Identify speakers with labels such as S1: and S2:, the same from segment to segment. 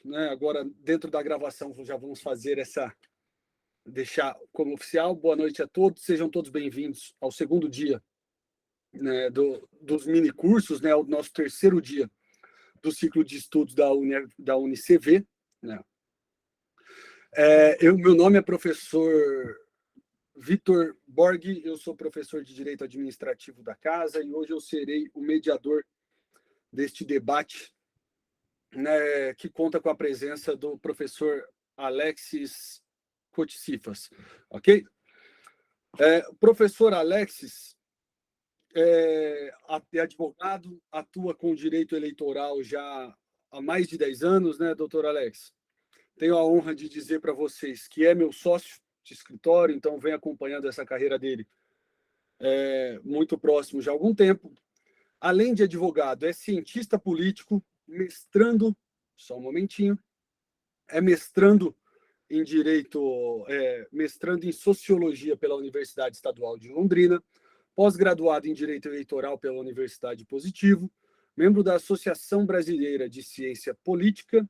S1: né? Agora, dentro da gravação, já vamos fazer deixar como oficial. Boa noite a todos, sejam todos bem-vindos ao segundo dia, né, dos mini-cursos, né? O nosso terceiro dia do ciclo de estudos da UniCV, né? Meu nome é professor Vitor Borg, eu sou professor de Direito Administrativo da casa e hoje eu serei o mediador deste debate, né, que conta com a presença do professor Alexis Cotissifas, ok? O professor Alexis é advogado, atua com direito eleitoral já há mais de 10 anos, né, doutor Alex? Tenho a honra de dizer para vocês que é meu sócio de escritório, então venho acompanhando essa carreira dele muito próximo já há algum tempo. Além de advogado, é cientista político, mestrando, só um momentinho, mestrando em Direito, mestrando em Sociologia pela Universidade Estadual de Londrina, pós-graduado em Direito Eleitoral pela Universidade Positivo, membro da Associação Brasileira de Ciência Política,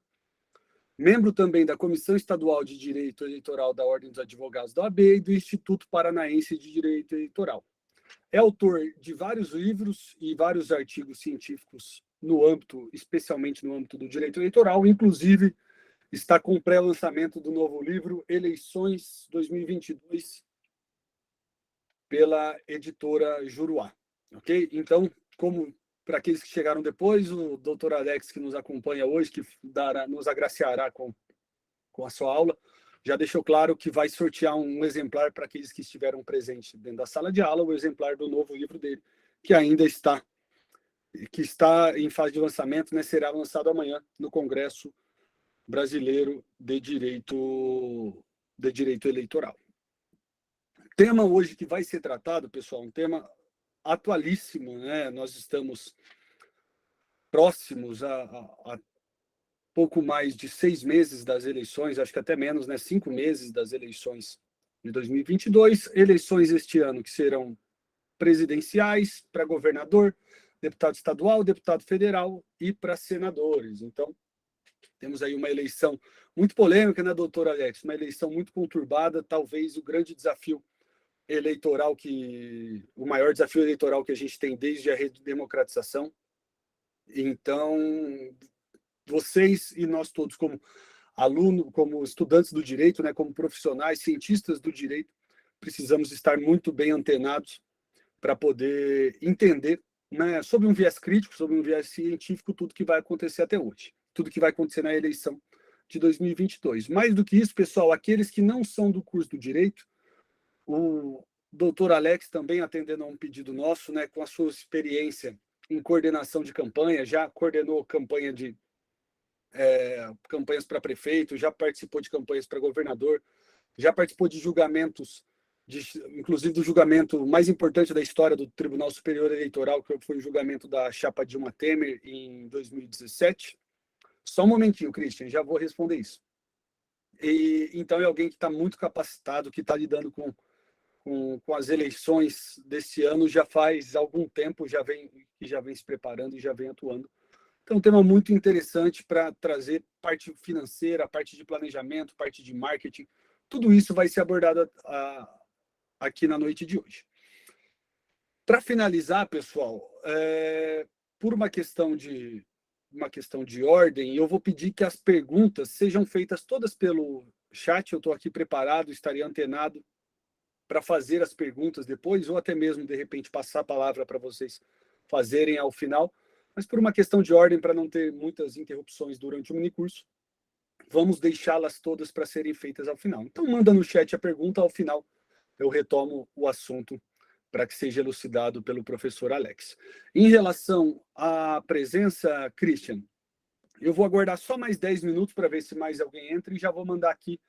S1: membro também da Comissão Estadual de Direito Eleitoral da Ordem dos Advogados da OAB e do Instituto Paranaense de Direito Eleitoral. É autor de vários livros e vários artigos científicos no âmbito, especialmente no âmbito do direito eleitoral, inclusive está com o pré-lançamento do novo livro Eleições 2022 pela editora Juruá, ok? Então, como para aqueles que chegaram depois, o doutor Alex, que nos acompanha hoje, que nos agraciará com a sua aula, já deixou claro que vai sortear um exemplar para aqueles que estiveram presentes dentro da sala de aula, o exemplar do novo livro dele, que ainda está em fase de lançamento, né? Será lançado amanhã no Congresso Brasileiro de Direito Eleitoral. O tema hoje que vai ser tratado, pessoal, um tema atualíssimo, né? Nós estamos próximos a pouco mais de 6 meses das eleições, acho que até menos, né? 5 meses das eleições de 2022. Eleições este ano que serão presidenciais para governador, deputado estadual, deputado federal e para senadores. Então, temos aí uma eleição muito polêmica, né, doutor Alex? Uma eleição muito conturbada, talvez o grande desafio eleitoral o maior desafio eleitoral que a gente tem desde a redemocratização. Então, vocês e nós todos como alunos, como estudantes do direito, né, como profissionais, cientistas do direito, precisamos estar muito bem antenados para poder entender, né, sob um viés crítico, sob um viés científico, tudo que vai acontecer até hoje, tudo que vai acontecer na eleição de 2022. Mais do que isso, pessoal, aqueles que não são do curso do direito, o doutor Alex também atendendo a um pedido nosso, né, com a sua experiência em coordenação de campanha, já coordenou campanhas para prefeito, já participou de campanhas para governador, já participou de julgamentos, inclusive do julgamento mais importante da história do Tribunal Superior Eleitoral, que foi o julgamento da chapa Dilma Temer em 2017. Só um momentinho, Christian, já vou responder isso. Então, é alguém que está muito capacitado, que está lidando com as eleições desse ano já faz algum tempo, já vem se preparando e já vem atuando. Então, um tema muito interessante para trazer parte financeira, parte de planejamento, parte de marketing. Tudo isso vai ser abordado aqui na noite de hoje. Para finalizar, pessoal, por uma questão de ordem, eu vou pedir que as perguntas sejam feitas todas pelo chat. Eu estou aqui preparado, estaria antenado para fazer as perguntas depois, ou até mesmo, de repente, passar a palavra para vocês fazerem ao final. Mas por uma questão de ordem, para não ter muitas interrupções durante o minicurso, vamos deixá-las todas para serem feitas ao final. Então, manda no chat a pergunta, ao final eu retomo o assunto para que seja elucidado pelo professor Alex. Em relação à presença, Christian, eu vou aguardar só mais 10 minutos para ver se mais alguém entra e já vou mandar aqui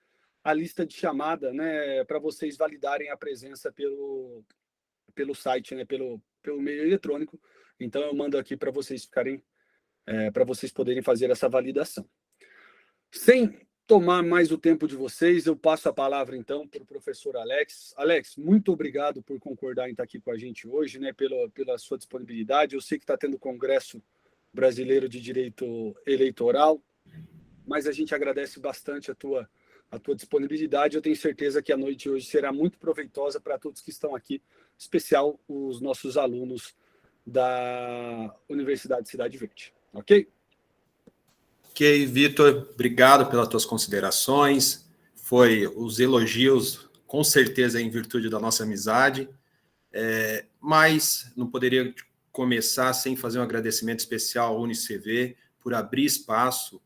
S1: a lista de chamada, né, para vocês validarem a presença pelo site, né, pelo meio eletrônico. Então, eu mando aqui para vocês para vocês poderem fazer essa validação. Sem tomar mais o tempo de vocês, eu passo a palavra, então, para o professor Alex. Alex, muito obrigado por concordar em estar aqui com a gente hoje, né, pela sua disponibilidade. Eu sei que está tendo o Congresso Brasileiro de Direito Eleitoral, mas a gente agradece bastante a tua disponibilidade. Eu tenho certeza que a noite hoje será muito proveitosa para todos que estão aqui, em especial os nossos alunos da Universidade Cidade Verde. Ok?
S2: Ok, Vitor, obrigado pelas tuas considerações. Foi os elogios, com certeza, em virtude da nossa amizade. Mas não poderia começar sem fazer um agradecimento especial ao UniCV por abrir espaço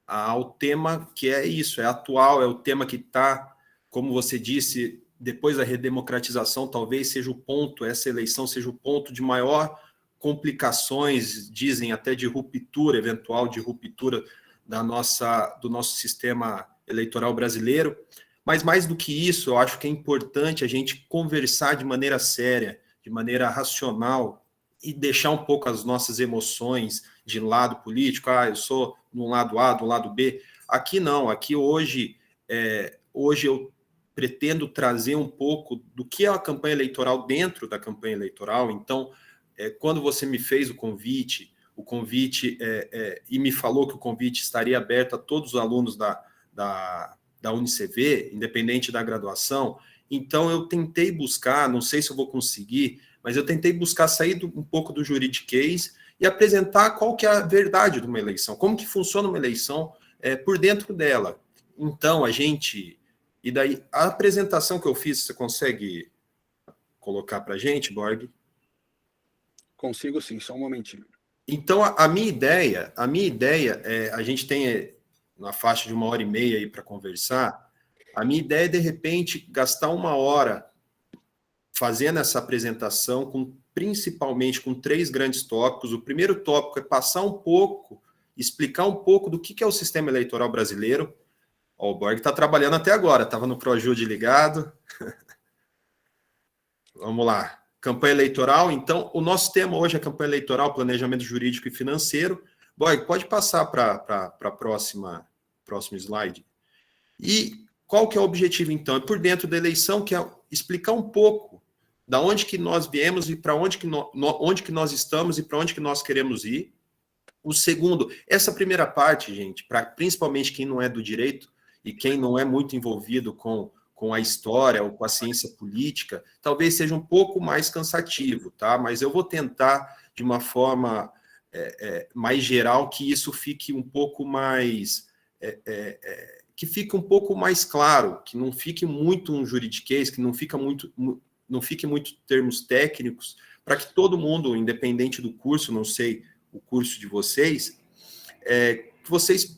S2: ao tema que é isso, é atual, é o tema que está, como você disse, depois da redemocratização, talvez seja o ponto, essa eleição seja o ponto de maior complicações, dizem até de ruptura, eventual de ruptura do nosso sistema eleitoral brasileiro. Mas mais do que isso, eu acho que é importante a gente conversar de maneira séria, de maneira racional, e deixar um pouco as nossas emoções de lado político, eu sou no lado A, do lado B. Aqui não, aqui hoje eu pretendo trazer um pouco do que é a campanha eleitoral dentro da campanha eleitoral. Então, quando você me fez o convite e me falou que o convite estaria aberto a todos os alunos da UniCV, independente da graduação, então eu tentei buscar, não sei se eu vou conseguir, mas eu tentei buscar sair um pouco do juridiquês e apresentar qual que é a verdade de uma eleição, como que funciona uma eleição por dentro dela. Então, e daí, a apresentação que eu fiz, você consegue colocar para a gente, Borg?
S1: Consigo sim, só um momentinho.
S2: Então, a minha ideia é, a gente tem na faixa de 1h30 aí para conversar, a minha ideia é, de repente, gastar 1 hora fazendo essa apresentação, principalmente com 3 grandes tópicos. O primeiro tópico é passar um pouco, explicar um pouco do que é o sistema eleitoral brasileiro. O Borg está trabalhando até agora, estava no ProJude ligado. Vamos lá. Campanha eleitoral. Então, o nosso tema hoje é campanha eleitoral, planejamento jurídico e financeiro. Borg, pode passar para a próximo slide. E qual que é o objetivo, então? É por dentro da eleição, que é explicar um pouco da onde que nós viemos e para onde que nós estamos e para onde que nós queremos ir. O segundo, essa primeira parte, gente, para principalmente quem não é do direito e quem não é muito envolvido com a história ou com a ciência política, talvez seja um pouco mais cansativo, tá? Mas eu vou tentar, de uma forma mais geral, que isso fique um pouco mais... que fique um pouco mais claro, que não fique muito um juridiquês, que não fique muito termos técnicos, para que todo mundo, independente do curso, não sei o curso de vocês, que vocês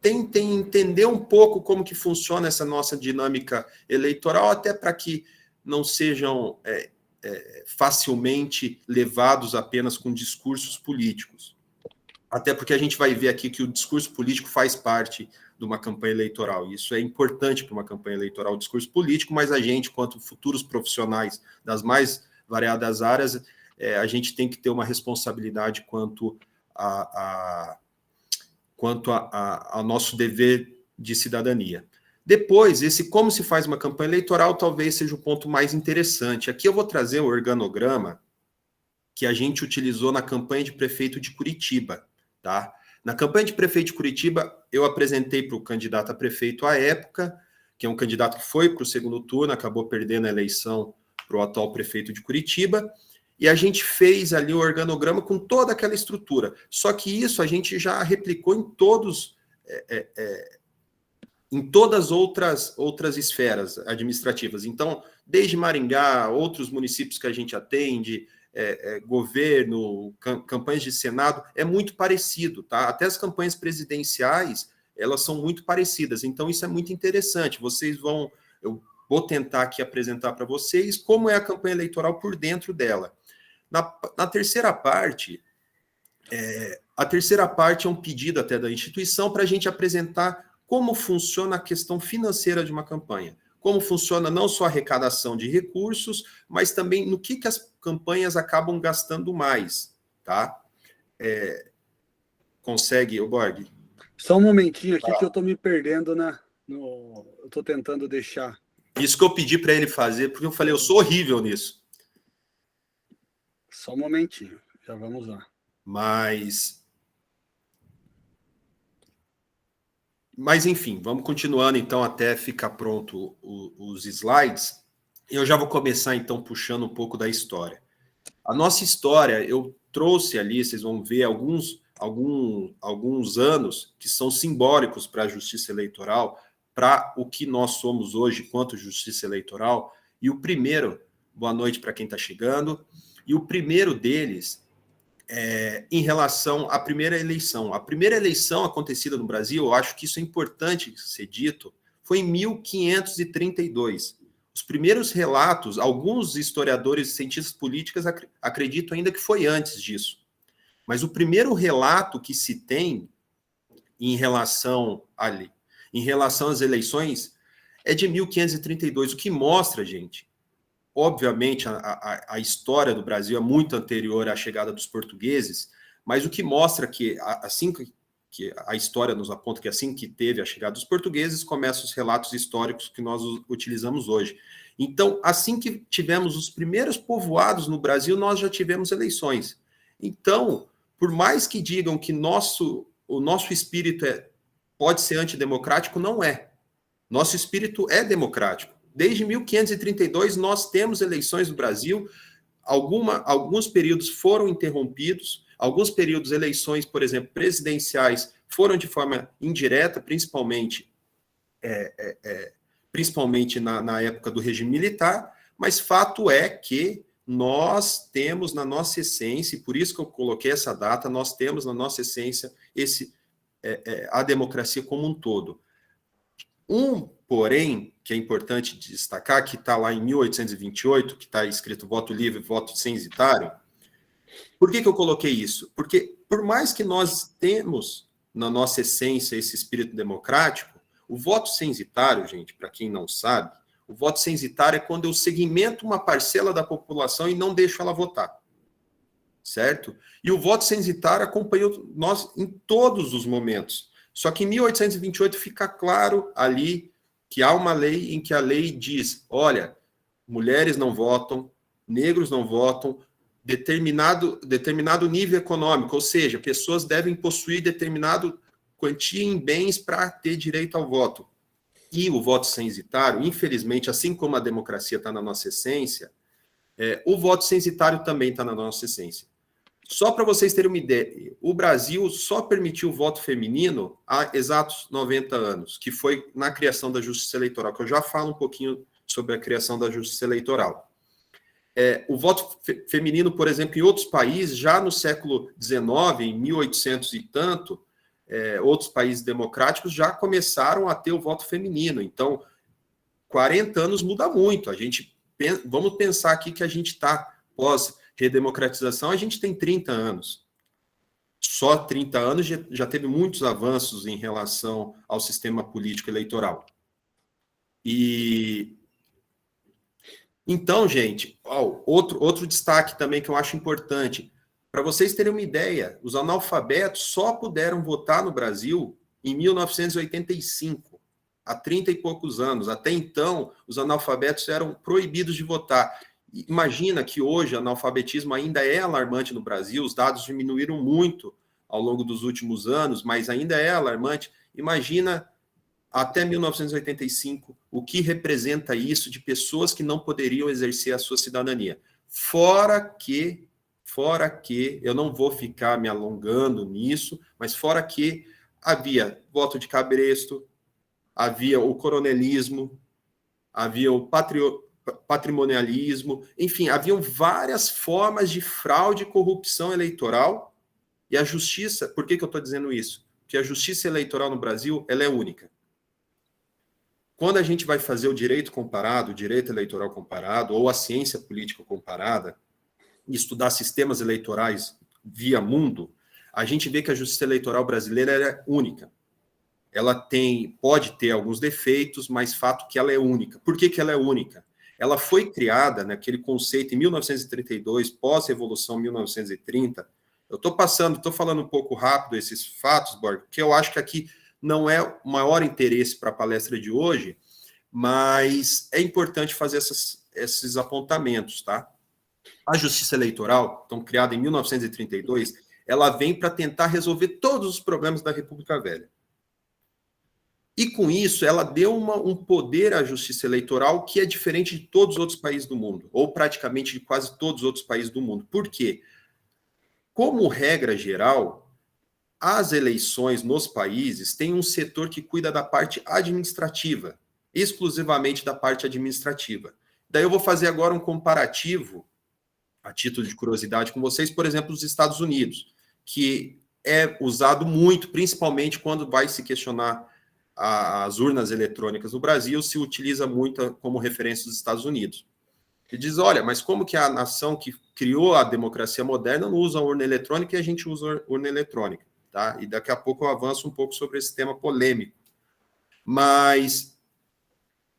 S2: tentem entender um pouco como que funciona essa nossa dinâmica eleitoral, até para que não sejam facilmente levados apenas com discursos políticos. Até porque a gente vai ver aqui que o discurso político faz parte de uma campanha eleitoral. Isso é importante para uma campanha eleitoral, o discurso político, mas a gente, quanto futuros profissionais das mais variadas áreas, a gente tem que ter uma responsabilidade quanto ao nosso dever de cidadania. Depois, esse como se faz uma campanha eleitoral talvez seja o ponto mais interessante. Aqui eu vou trazer o organograma que a gente utilizou na campanha de prefeito de Curitiba, tá? Na campanha de prefeito de Curitiba, eu apresentei para o candidato a prefeito à época, que é um candidato que foi para o segundo turno, acabou perdendo a eleição para o atual prefeito de Curitiba, e a gente fez ali o organograma com toda aquela estrutura. Só que isso a gente já replicou em todas outras esferas administrativas. Então, desde Maringá, outros municípios que a gente atende, governo, campanhas de Senado, é muito parecido, tá? Até as campanhas presidenciais, elas são muito parecidas. Então, isso é muito interessante. Eu vou tentar aqui apresentar para vocês como é a campanha eleitoral por dentro dela. Na terceira parte, a terceira parte é um pedido até da instituição para a gente apresentar como funciona a questão financeira de uma campanha. Como funciona não só a arrecadação de recursos, mas também no que as campanhas acabam gastando mais, tá? Consegue, Borg?
S1: Só um momentinho aqui que eu estou me perdendo, né? Eu estou tentando deixar.
S2: Isso que eu pedi para ele fazer, porque eu falei, eu sou horrível nisso.
S1: Só um momentinho, já vamos lá.
S2: Mas Mas, enfim, vamos continuando, então, até ficar pronto os slides. Eu já vou começar, então, puxando um pouco da história. A nossa história, eu trouxe ali, vocês vão ver alguns anos que são simbólicos para a justiça eleitoral, para o que nós somos hoje quanto justiça eleitoral. E o primeiro, boa noite para quem está chegando, e o primeiro deles em relação à primeira eleição. A primeira eleição acontecida no Brasil, eu acho que isso é importante ser dito, foi em 1532. Os primeiros relatos, alguns historiadores e cientistas políticos acreditam ainda que foi antes disso. Mas o primeiro relato que se tem em relação às eleições é de 1532, o que mostra, gente, obviamente, a história do Brasil é muito anterior à chegada dos portugueses, mas o que mostra que, assim que a história nos aponta que assim que teve a chegada dos portugueses, começam os relatos históricos que nós utilizamos hoje. Então, assim que tivemos os primeiros povoados no Brasil, nós já tivemos eleições. Então, por mais que digam que o nosso espírito pode ser antidemocrático, não é. Nosso espírito é democrático. Desde 1532, nós temos eleições no Brasil, alguns períodos foram interrompidos, alguns períodos, eleições, por exemplo, presidenciais, foram de forma indireta, principalmente na época do regime militar, mas fato é que nós temos na nossa essência, e por isso que eu coloquei essa data, nós temos na nossa essência a democracia como um todo. Porém, que é importante destacar, que está lá em 1828, que está escrito voto livre, voto censitário. Por que eu coloquei isso? Porque, por mais que nós temos na nossa essência esse espírito democrático, o voto censitário, gente, para quem não sabe, o voto censitário é quando eu segmento uma parcela da população e não deixo ela votar. Certo? E o voto censitário acompanhou nós em todos os momentos. Só que em 1828 fica claro ali que há uma lei em que a lei diz, olha, mulheres não votam, negros não votam, determinado nível econômico, ou seja, pessoas devem possuir determinado quantia em bens para ter direito ao voto. E o voto censitário, infelizmente, assim como a democracia está na nossa essência, o voto censitário também está na nossa essência. Só para vocês terem uma ideia, o Brasil só permitiu o voto feminino há exatos 90 anos, que foi na criação da Justiça Eleitoral, que eu já falo um pouquinho sobre a criação da Justiça Eleitoral. O voto feminino, por exemplo, em outros países, já no século XIX, em 1800 e tanto, outros países democráticos já começaram a ter o voto feminino. Então, 40 anos muda muito. Vamos pensar aqui que a gente está pós-redemocratização, a gente tem 30 anos. Só 30 anos já teve muitos avanços em relação ao sistema político eleitoral. Então, gente, outro destaque também que eu acho importante, para vocês terem uma ideia, os analfabetos só puderam votar no Brasil em 1985, há 30 e poucos anos. Até então, os analfabetos eram proibidos de votar. Imagina que hoje o analfabetismo ainda é alarmante no Brasil, os dados diminuíram muito ao longo dos últimos anos, mas ainda é alarmante. Imagina até 1985, o que representa isso de pessoas que não poderiam exercer a sua cidadania. Fora que, eu não vou ficar me alongando nisso, mas fora que havia voto de cabresto, havia o coronelismo, havia o patrimonialismo, enfim, haviam várias formas de fraude e corrupção eleitoral, e a justiça, por que eu estou dizendo isso? Porque a justiça eleitoral no Brasil, ela é única. Quando a gente vai fazer o direito comparado, o direito eleitoral comparado, ou a ciência política comparada, e estudar sistemas eleitorais via mundo, a gente vê que a justiça eleitoral brasileira é única. Ela pode ter alguns defeitos, mas fato que ela é única. Por que ela é única? Ela foi criada naquele conceito em 1932, pós-revolução 1930. Eu estou falando um pouco rápido esses fatos, Borg, porque eu acho que aqui não é o maior interesse para a palestra de hoje, mas é importante fazer esses apontamentos, tá? A Justiça Eleitoral, então criada em 1932, ela vem para tentar resolver todos os problemas da República Velha. E com isso, ela deu um poder à justiça eleitoral que é diferente de todos os outros países do mundo, ou praticamente de quase todos os outros países do mundo. Por quê? Como regra geral, as eleições nos países têm um setor que cuida da parte administrativa, exclusivamente da parte administrativa. Daí eu vou fazer agora um comparativo, a título de curiosidade com vocês, por exemplo, os Estados Unidos, que é usado muito, principalmente quando vai se questionar as urnas eletrônicas no Brasil, se utiliza muito como referência os Estados Unidos. E diz, olha, mas como que a nação que criou a democracia moderna não usa a urna eletrônica e a gente usa a urna eletrônica? Tá? E daqui a pouco eu avanço um pouco sobre esse tema polêmico. Mas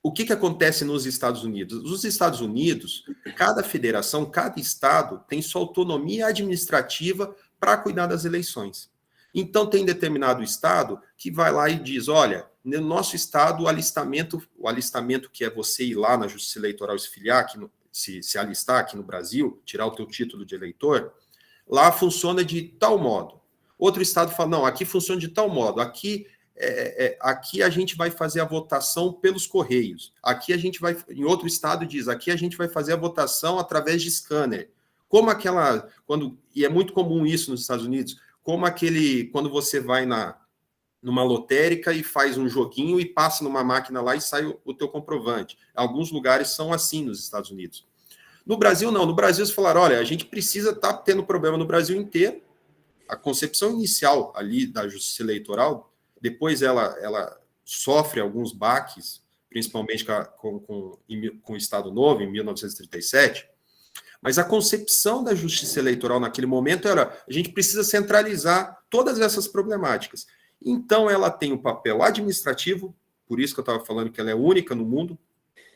S2: o que acontece nos Estados Unidos? Nos Estados Unidos, cada federação, cada estado tem sua autonomia administrativa para cuidar das eleições. Então, tem determinado estado que vai lá e diz, olha, no nosso estado, o alistamento que é você ir lá na Justiça Eleitoral e se filiar, aqui se alistar aqui no Brasil, tirar o teu título de eleitor, lá funciona de tal modo. Outro estado fala, não, aqui funciona de tal modo, aqui a gente vai fazer a votação pelos correios, aqui a gente vai, em outro estado diz, aqui a gente vai fazer a votação através de scanner. Como e é muito comum isso nos Estados Unidos, quando você vai numa lotérica e faz um joguinho e passa numa máquina lá e sai o teu comprovante. Alguns lugares são assim nos Estados Unidos. No Brasil, não. No Brasil, eles falaram, olha, a gente precisa estar tendo problema no Brasil inteiro. A concepção inicial ali da justiça eleitoral, depois ela sofre alguns baques, principalmente com o Estado Novo, em 1937, mas a concepção da justiça eleitoral naquele momento era, a gente precisa centralizar todas essas problemáticas. Então, ela tem um papel administrativo, por isso que eu estava falando que ela é única no mundo,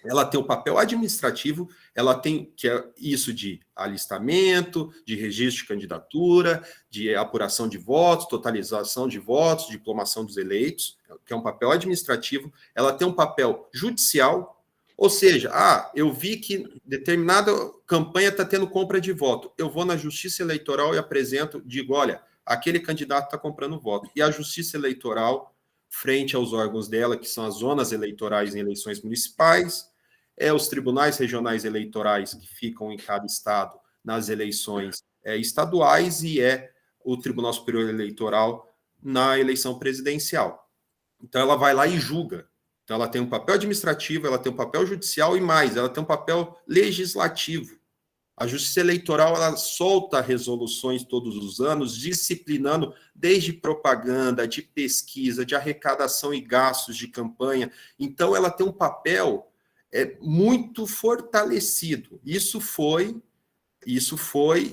S2: ela tem o papel administrativo, ela tem que é isso de alistamento, de registro de candidatura, de apuração de votos, totalização de votos, diplomação dos eleitos, que é um papel administrativo, ela tem um papel judicial, ou seja, eu vi que determinada campanha está tendo compra de voto, eu vou na Justiça Eleitoral e apresento, digo, olha, aquele candidato está comprando voto. E a Justiça Eleitoral, frente aos órgãos dela, que são as zonas eleitorais em eleições municipais, os tribunais regionais eleitorais que ficam em cada estado nas eleições estaduais e o Tribunal Superior Eleitoral na eleição presidencial. Então, ela vai lá e julga. Então, ela tem um papel administrativo, ela tem um papel judicial e mais, ela tem um papel legislativo. A Justiça Eleitoral, ela solta resoluções todos os anos, disciplinando desde propaganda, de pesquisa, de arrecadação e gastos de campanha. Então, ela tem um papel muito fortalecido. Isso foi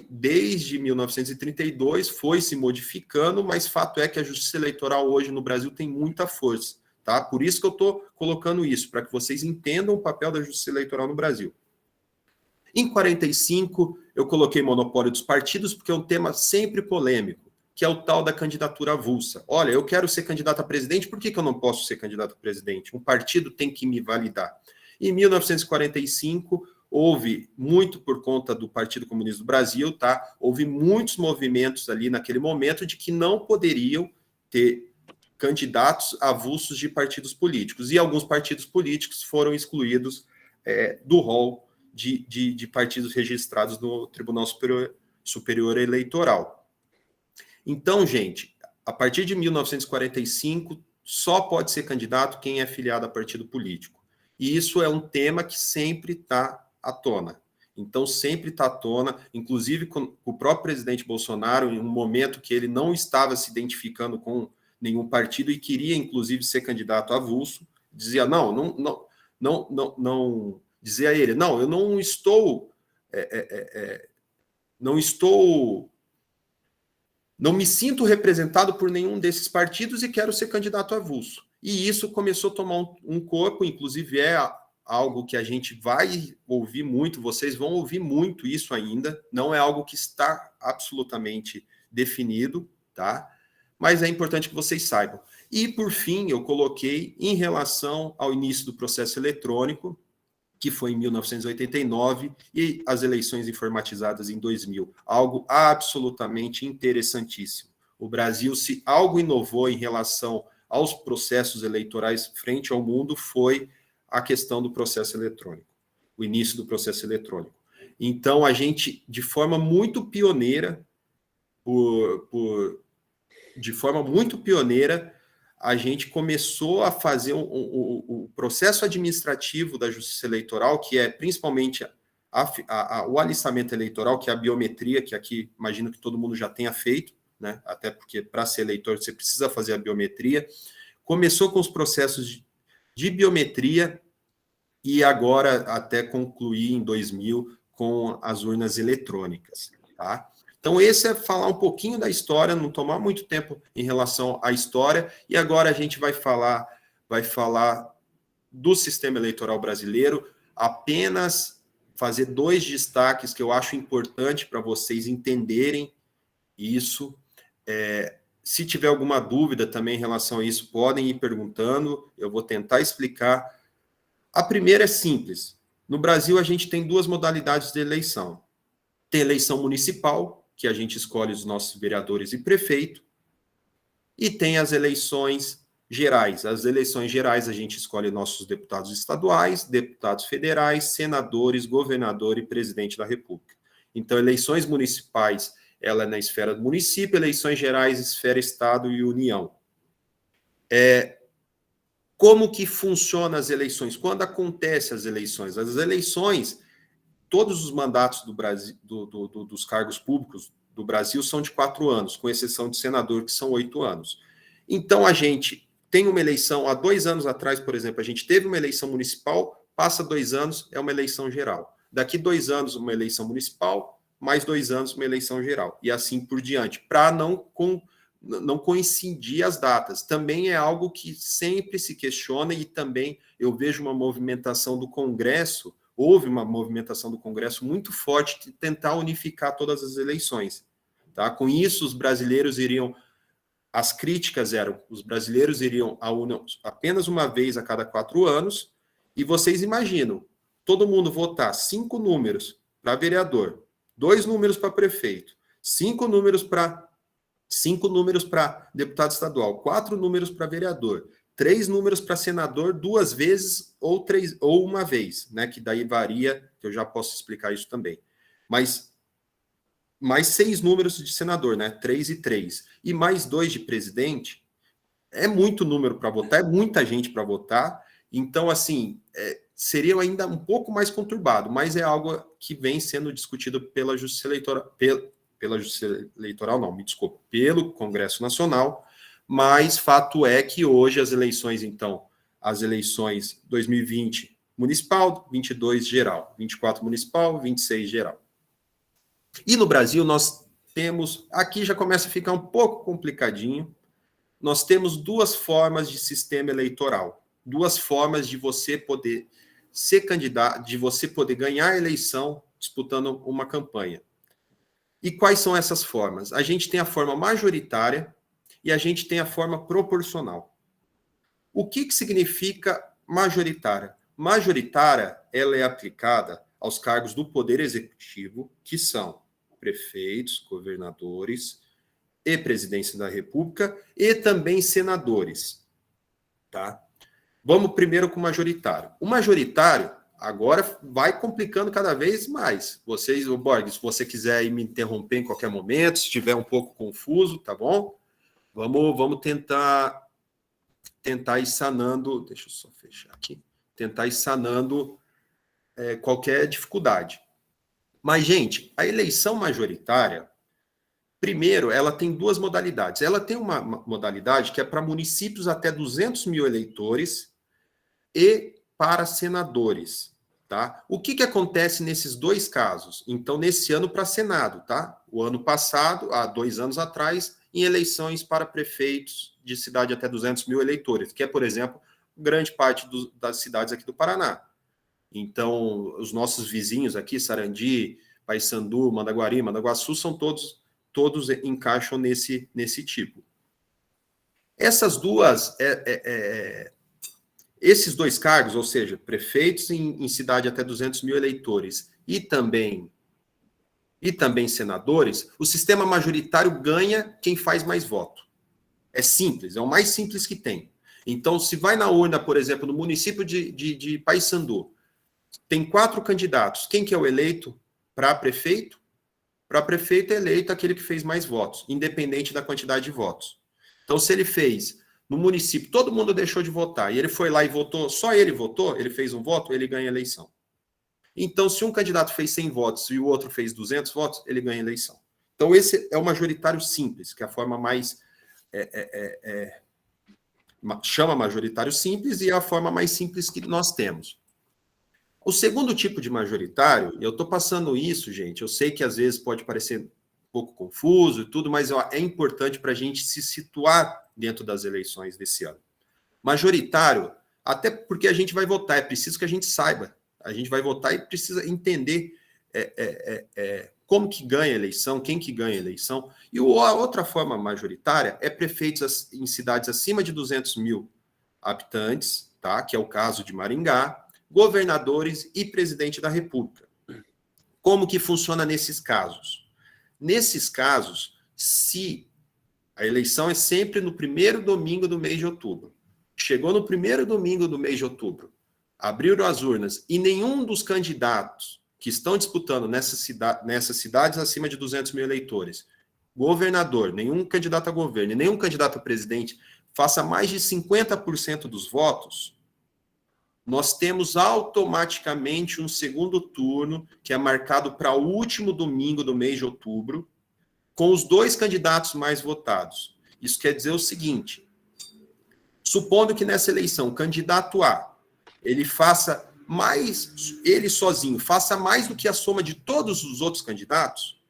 S2: desde 1932, foi se modificando, mas fato é que a Justiça Eleitoral hoje no Brasil tem muita força. Tá? Por isso que eu estou colocando isso, para que vocês entendam o papel da Justiça Eleitoral no Brasil. Em 45, eu coloquei monopólio dos partidos, porque é um tema sempre polêmico, que é o tal da candidatura avulsa. Olha, eu quero ser candidato a presidente, por que eu não posso ser candidato a presidente? Um partido tem que me validar. Em 1945, houve, muito por conta do Partido Comunista do Brasil, tá? Houve muitos movimentos ali naquele momento de que não poderiam ter candidatos avulsos de partidos políticos. E alguns partidos políticos foram excluídos do rol de partidos registrados no Tribunal Superior Eleitoral. Então, gente, a partir de 1945, só pode ser candidato quem é filiado a partido político. E isso é um tema que sempre está à tona. Então, sempre está à tona, inclusive com o próprio presidente Bolsonaro, em um momento que ele não estava se identificando com nenhum partido e queria, inclusive, ser candidato avulso, dizia, não, dizia ele, não, eu não me sinto representado por nenhum desses partidos e quero ser candidato avulso. E isso começou a tomar um corpo, inclusive algo que a gente vai ouvir muito, vocês vão ouvir muito isso ainda, não é algo que está absolutamente definido, tá? Mas é importante que vocês saibam. E, por fim, eu coloquei em relação ao início do processo eletrônico, que foi em 1989, e as eleições informatizadas em 2000. Algo absolutamente interessantíssimo. O Brasil, se algo inovou em relação aos processos eleitorais frente ao mundo foi a questão do processo eletrônico, o início do processo eletrônico. Então, a gente, de forma muito pioneira, a gente começou a fazer o processo administrativo da Justiça Eleitoral, que é principalmente o alistamento eleitoral, que é a biometria, que aqui imagino que todo mundo já tenha feito, né? Até porque para ser eleitor você precisa fazer a biometria. Começou com os processos de biometria e agora até concluir em 2000 com as urnas eletrônicas, tá? Então, esse é falar um pouquinho da história, não tomar muito tempo em relação à história, e agora a gente vai falar do sistema eleitoral brasileiro, apenas fazer 2 destaques que eu acho importante para vocês entenderem isso. Se tiver alguma dúvida também em relação a isso, podem ir perguntando, eu vou tentar explicar. A primeira é simples. No Brasil, a gente tem 2 modalidades de eleição. Tem eleição municipal, que a gente escolhe os nossos vereadores e prefeito, e tem as eleições gerais. As eleições gerais a gente escolhe nossos deputados estaduais, deputados federais, senadores, governador e presidente da República. Então, eleições municipais, ela é na esfera do município, eleições gerais, esfera Estado e União. Como que funcionam as eleições? Quando acontecem as eleições? As eleições, todos os mandatos do Brasil, dos cargos públicos do Brasil são de 4 anos, com exceção de senador, que são 8 anos. Então, a gente tem uma eleição, há 2 anos atrás, por exemplo, a gente teve uma eleição municipal, passa 2 anos, é uma eleição geral. Daqui 2 anos, uma eleição municipal, mais 2 anos, uma eleição geral. E assim por diante, para não coincidir as datas. Também é algo que sempre se questiona e também eu vejo uma movimentação do Congresso, houve uma movimentação do Congresso muito forte de tentar unificar todas as eleições. Tá? Com isso, os brasileiros iriam... As críticas eram, os brasileiros iriam à urna apenas uma vez a cada 4 anos, e vocês imaginam, todo mundo votar 5 números para vereador, 2 números para prefeito, 5 números para deputado estadual, 4 números para vereador, 3 números para senador 2 vezes ou 1 vez, né? Que daí varia, que eu já posso explicar isso também. Mas mais 6 números de senador, né? 3 e 3. E mais 2 de presidente. É muito número para votar, é muita gente para votar. Então, assim, seria ainda um pouco mais conturbado, mas é algo que vem sendo discutido pela Justiça Eleitoral, pela Justiça Eleitoral, não, me desculpa, pelo Congresso Nacional, mas fato é que hoje as eleições, então, as eleições 2020 municipal, 22 geral, 24 municipal, 26 geral. E no Brasil nós temos, aqui já começa a ficar um pouco complicadinho, nós temos 2 formas de sistema eleitoral, 2 formas de você poder ser candidato, de você poder ganhar a eleição disputando uma campanha. E quais são essas formas? A gente tem a forma majoritária e a gente tem a forma proporcional. O que significa majoritária? Majoritária, ela é aplicada aos cargos do Poder Executivo, que são prefeitos, governadores e presidência da República, e também senadores. Tá? Vamos primeiro com o majoritário. O majoritário, agora vai complicando cada vez mais. Vocês, o Borg, se você quiser ir me interromper em qualquer momento, se estiver um pouco confuso, tá bom? Vamos tentar ir sanando, deixa eu só fechar aqui, tentar ir sanando qualquer dificuldade. Mas, gente, a eleição majoritária, primeiro, ela tem 2 modalidades. Ela tem uma modalidade que é para municípios até 200 mil eleitores e para senadores, tá? O que acontece nesses 2 casos? Então, nesse ano para Senado, tá? O ano passado, há 2 anos atrás, em eleições para prefeitos de cidade até 200 mil eleitores, que é, por exemplo, grande parte das cidades aqui do Paraná. Então, os nossos vizinhos aqui, Sarandi, Paissandu, Mandaguari, Mandaguaçu, são todos encaixam nesse tipo. Essas 2... Esses 2 cargos, ou seja, prefeitos em cidade até 200 mil eleitores e também senadores, o sistema majoritário ganha quem faz mais voto. É simples, é o mais simples que tem. Então, se vai na urna, por exemplo, no município de Paissandu, tem 4 candidatos. Quem que é o eleito para prefeito? Para prefeito é eleito aquele que fez mais votos, independente da quantidade de votos. Então, se ele fez no município, todo mundo deixou de votar, e ele foi lá e votou, só ele votou, ele fez um voto, ele ganha a eleição. Então, se um candidato fez 100 votos e o outro fez 200 votos, ele ganha a eleição. Então, esse é o majoritário simples, que é a forma mais... chama majoritário simples e é a forma mais simples que nós temos. O segundo tipo de majoritário, e eu estou passando isso, gente, eu sei que às vezes pode parecer um pouco confuso e tudo, mas é importante para a gente se situar dentro das eleições desse ano. Majoritário, até porque a gente vai votar, é preciso que a gente saiba. A gente vai votar e precisa entender como que ganha a eleição, quem que ganha a eleição. E a outra forma majoritária é prefeitos em cidades acima de 200 mil habitantes, tá? Que é o caso de Maringá, governadores e presidente da República. Como que funciona nesses casos? Nesses casos, se a eleição é sempre no primeiro domingo do mês de outubro, chegou no primeiro domingo do mês de outubro, abriram as urnas e nenhum dos candidatos que estão disputando nessas cidades acima de 200 mil eleitores, governador, nenhum candidato a governo, nenhum candidato a presidente, faça mais de 50% dos votos, nós temos automaticamente um segundo turno, que é marcado para o último domingo do mês de outubro, com os 2 candidatos mais votados. Isso quer dizer o seguinte, supondo que nessa eleição, o candidato A, ele faça mais, ele sozinho, faça mais do que a soma de todos os outros candidatos,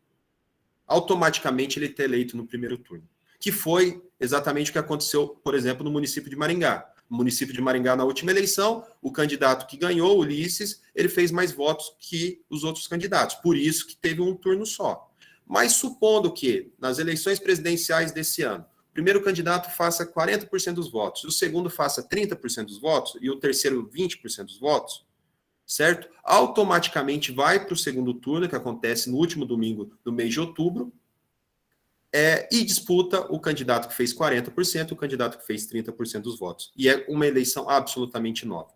S2: automaticamente ele é eleito no primeiro turno. Que foi exatamente o que aconteceu, por exemplo, no município de Maringá. No município de Maringá, na última eleição, o candidato que ganhou, Ulisses, ele fez mais votos que os outros candidatos. Por isso que teve um turno só. Mas supondo que, nas eleições presidenciais desse ano, o primeiro candidato faça 40% dos votos, o segundo faça 30% dos votos e o terceiro 20% dos votos, certo? Automaticamente vai para o segundo turno, que acontece no último domingo do mês de outubro, e disputa o candidato que fez 40%, o candidato que fez 30% dos votos. E é uma eleição absolutamente nova,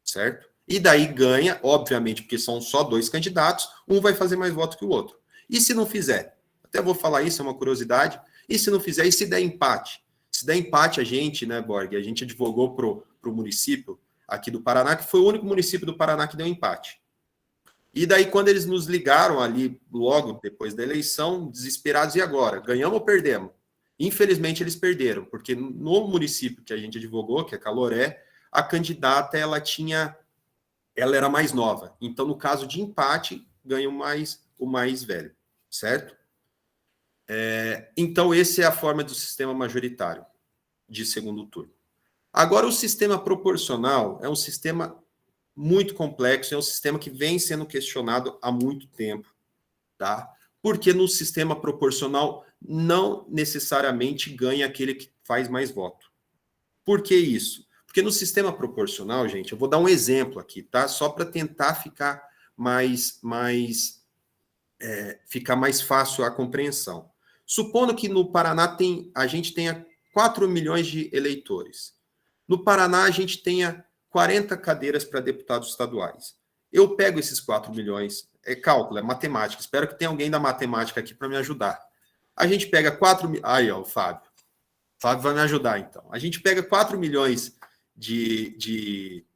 S2: certo? E daí ganha, obviamente, porque são só 2 candidatos, um vai fazer mais votos que o outro. E se não fizer? Até vou falar isso, é uma curiosidade. E se não fizer? E se der empate? Se der empate, a gente, né, Borg, a gente advogou para o município aqui do Paraná, que foi o único município do Paraná que deu empate. E daí, quando eles nos ligaram ali, logo depois da eleição, desesperados, e agora? Ganhamos ou perdemos? Infelizmente, eles perderam, porque no município que a gente advogou, que é Caloré, a candidata, ela era mais nova. Então, no caso de empate, ganha o mais velho, certo? Então, essa é a forma do sistema majoritário de segundo turno. Agora, o sistema proporcional é um sistema muito complexo, é um sistema que vem sendo questionado há muito tempo, tá? Porque no sistema proporcional não necessariamente ganha aquele que faz mais voto. Por que isso? Porque no sistema proporcional, gente, eu vou dar um exemplo aqui, tá? Só para tentar ficar ficar mais fácil a compreensão. Supondo que no Paraná a gente tenha 4 milhões de eleitores. No Paraná, a gente tenha 40 cadeiras para deputados estaduais. Eu pego esses 4 milhões, é cálculo, é matemática. Espero que tenha alguém da matemática aqui para me ajudar. A gente pega 4 milhões... Aí, ó, o Fábio. O Fábio vai me ajudar, então. A gente pega 4 milhões de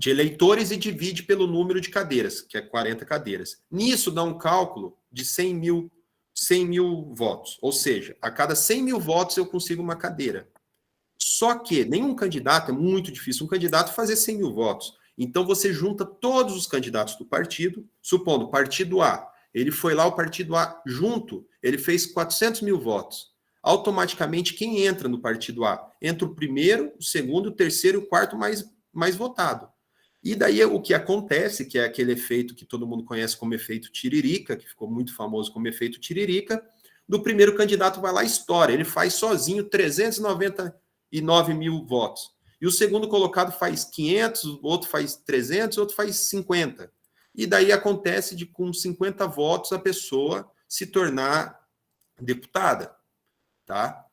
S2: eleitores e divide pelo número de cadeiras, que é 40 cadeiras. Nisso dá um cálculo de 100 mil votos. Ou seja, a cada 100 mil votos eu consigo uma cadeira. Só que nenhum candidato, é muito difícil um candidato fazer 100 mil votos. Então você junta todos os candidatos do partido, supondo, partido A, ele foi lá, o partido A junto, ele fez 400 mil votos. Automaticamente, quem entra no partido A? Entra o primeiro, o segundo, o terceiro e o quarto mais votado. E daí o que acontece, que é aquele efeito que todo mundo conhece como efeito Tiririca, que ficou muito famoso como efeito Tiririca, do primeiro candidato vai lá e estoura, ele faz sozinho 399 mil votos. E o segundo colocado faz 500, o outro faz 300, o outro faz 50. E daí acontece de com 50 votos a pessoa se tornar deputada, tá?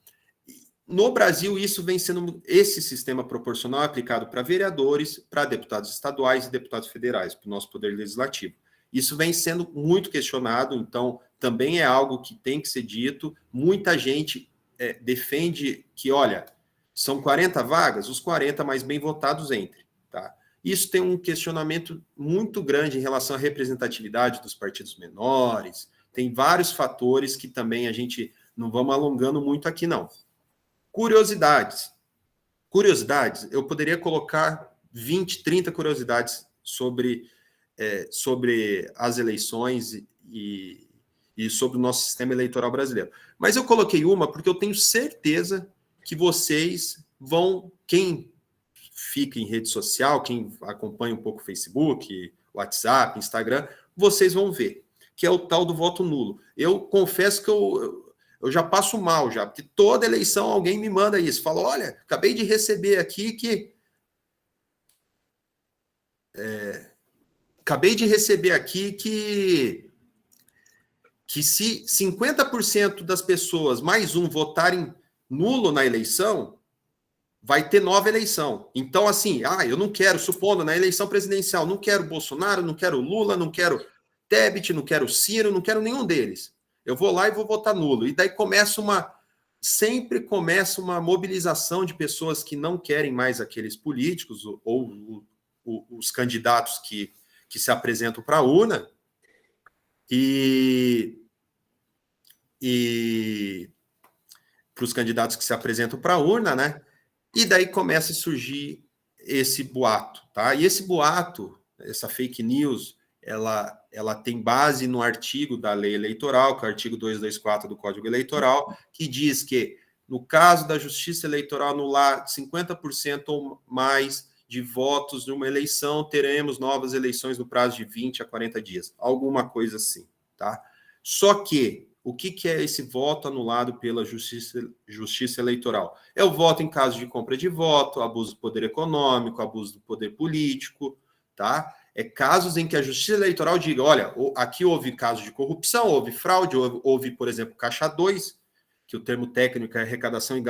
S2: no Brasil, isso vem sendo, esse sistema proporcional é aplicado para vereadores, para deputados estaduais e deputados federais, para o nosso poder legislativo. Isso vem sendo muito questionado, então também é algo que tem que ser dito. Muita gente defende que, olha, são 40 vagas, os 40 mais bem votados entrem, tá? Isso tem um questionamento muito grande em relação à representatividade dos partidos menores, tem vários fatores que também a gente não vamos alongando muito aqui, não. Curiosidades. Curiosidades, eu poderia colocar 20, 30 curiosidades sobre as eleições e sobre o nosso sistema eleitoral brasileiro. Mas eu coloquei uma porque eu tenho certeza que vocês vão, quem fica em rede social, quem acompanha um pouco o Facebook, WhatsApp, Instagram, vocês vão ver, que é o tal do voto nulo. Eu confesso que eu já passo mal, já, porque toda eleição alguém me manda isso. Fala, olha, acabei de receber aqui que... acabei de receber aqui que se 50% das pessoas mais um votarem nulo na eleição, vai ter nova eleição. Então, assim, eu não quero, supondo, na eleição presidencial, não quero Bolsonaro, não quero Lula, não quero Tebet, não quero Ciro, não quero nenhum deles. Eu vou lá e vou votar nulo. E daí sempre começa uma mobilização de pessoas que não querem mais aqueles políticos ou os candidatos que se apresentam para a urna e para os candidatos que se apresentam para a urna, né? E daí começa a surgir esse boato, tá? E esse boato, essa fake news, ela tem base no artigo da lei eleitoral, que é o artigo 224 do Código Eleitoral, que diz que, no caso da Justiça Eleitoral anular 50% ou mais de votos numa eleição, teremos novas eleições no prazo de 20 a 40 dias. Alguma coisa assim, tá? Só que, o que é esse voto anulado pela Justiça Eleitoral? É o voto em caso de compra de voto, abuso do poder econômico, abuso do poder político, tá? É casos em que a Justiça Eleitoral diga, olha, aqui houve caso de corrupção, houve fraude, houve, por exemplo, Caixa 2, que o termo técnico é arrecadação e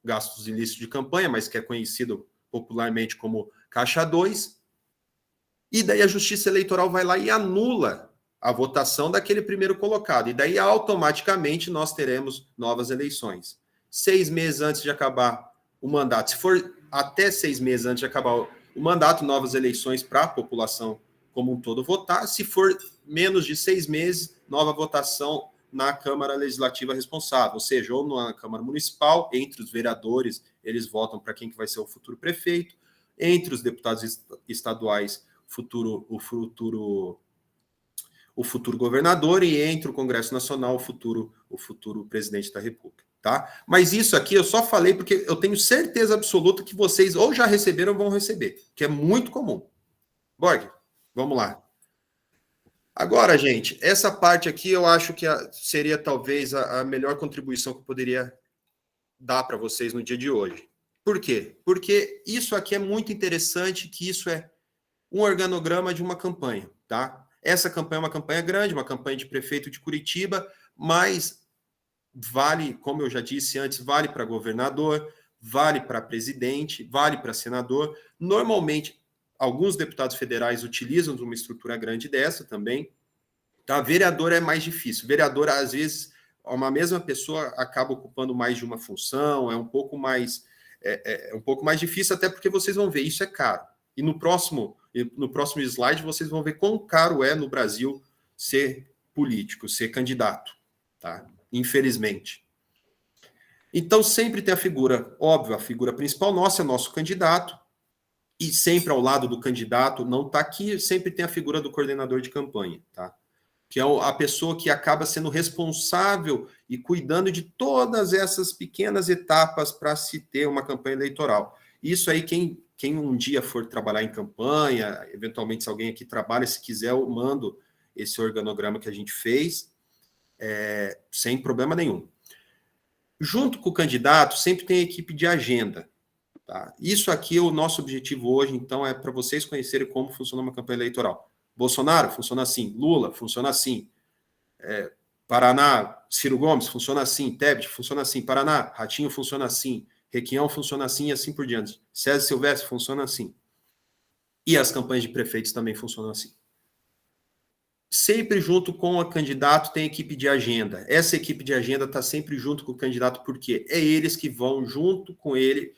S2: gastos ilícitos de campanha, mas que é conhecido popularmente como Caixa 2, e daí a Justiça Eleitoral vai lá e anula a votação daquele primeiro colocado, e daí automaticamente nós teremos novas eleições. 6 meses antes de acabar o mandato, se for até 6 meses antes de acabar o mandato, novas eleições para a população como um todo votar, se for menos de 6 meses, nova votação na Câmara Legislativa responsável, ou seja, ou na Câmara Municipal, entre os vereadores, eles votam para quem que vai ser o futuro prefeito, entre os deputados estaduais, o futuro governador, e entre o Congresso Nacional, o futuro presidente da República, tá? Mas isso aqui eu só falei porque eu tenho certeza absoluta que vocês ou já receberam ou vão receber, que é muito comum. Borg, vamos lá. Agora, gente, essa parte aqui eu acho que seria talvez a melhor contribuição que eu poderia dar para vocês no dia de hoje. Por quê? Porque isso aqui é muito interessante, que isso é um organograma de uma campanha, tá? Essa campanha é uma campanha grande, uma campanha de prefeito de Curitiba, mas vale, como eu já disse antes, vale para governador, vale para presidente, vale para senador. Normalmente, alguns deputados federais utilizam uma estrutura grande dessa também. Tá? Vereador é mais difícil. Vereador, às vezes, uma mesma pessoa acaba ocupando mais de uma função, é um pouco mais difícil, até porque vocês vão ver, isso é caro. E no próximo slide vocês vão ver quão caro é no Brasil ser político, ser candidato, tá? Infelizmente. Então sempre tem a figura, óbvio, a figura principal nossa é nosso candidato, e sempre ao lado do candidato, não está aqui, sempre tem a figura do coordenador de campanha, tá? Que é a pessoa que acaba sendo responsável e cuidando de todas essas pequenas etapas para se ter uma campanha eleitoral. Isso aí, quem um dia for trabalhar em campanha, eventualmente se alguém aqui trabalha, se quiser, eu mando esse organograma que a gente fez, sem problema nenhum. Junto com o candidato, sempre tem a equipe de agenda. Tá? Isso aqui, o nosso objetivo hoje, então, é para vocês conhecerem como funciona uma campanha eleitoral. Bolsonaro funciona assim, Lula funciona assim, Paraná, Ciro Gomes, funciona assim. Tebet, funciona assim. Paraná, Ratinho, funciona assim. Requião, funciona assim e assim por diante. César Silvestre, funciona assim. E as campanhas de prefeitos também funcionam assim. Sempre junto com o candidato tem equipe de agenda. Essa equipe de agenda está sempre junto com o candidato, porque é eles que vão, junto com ele,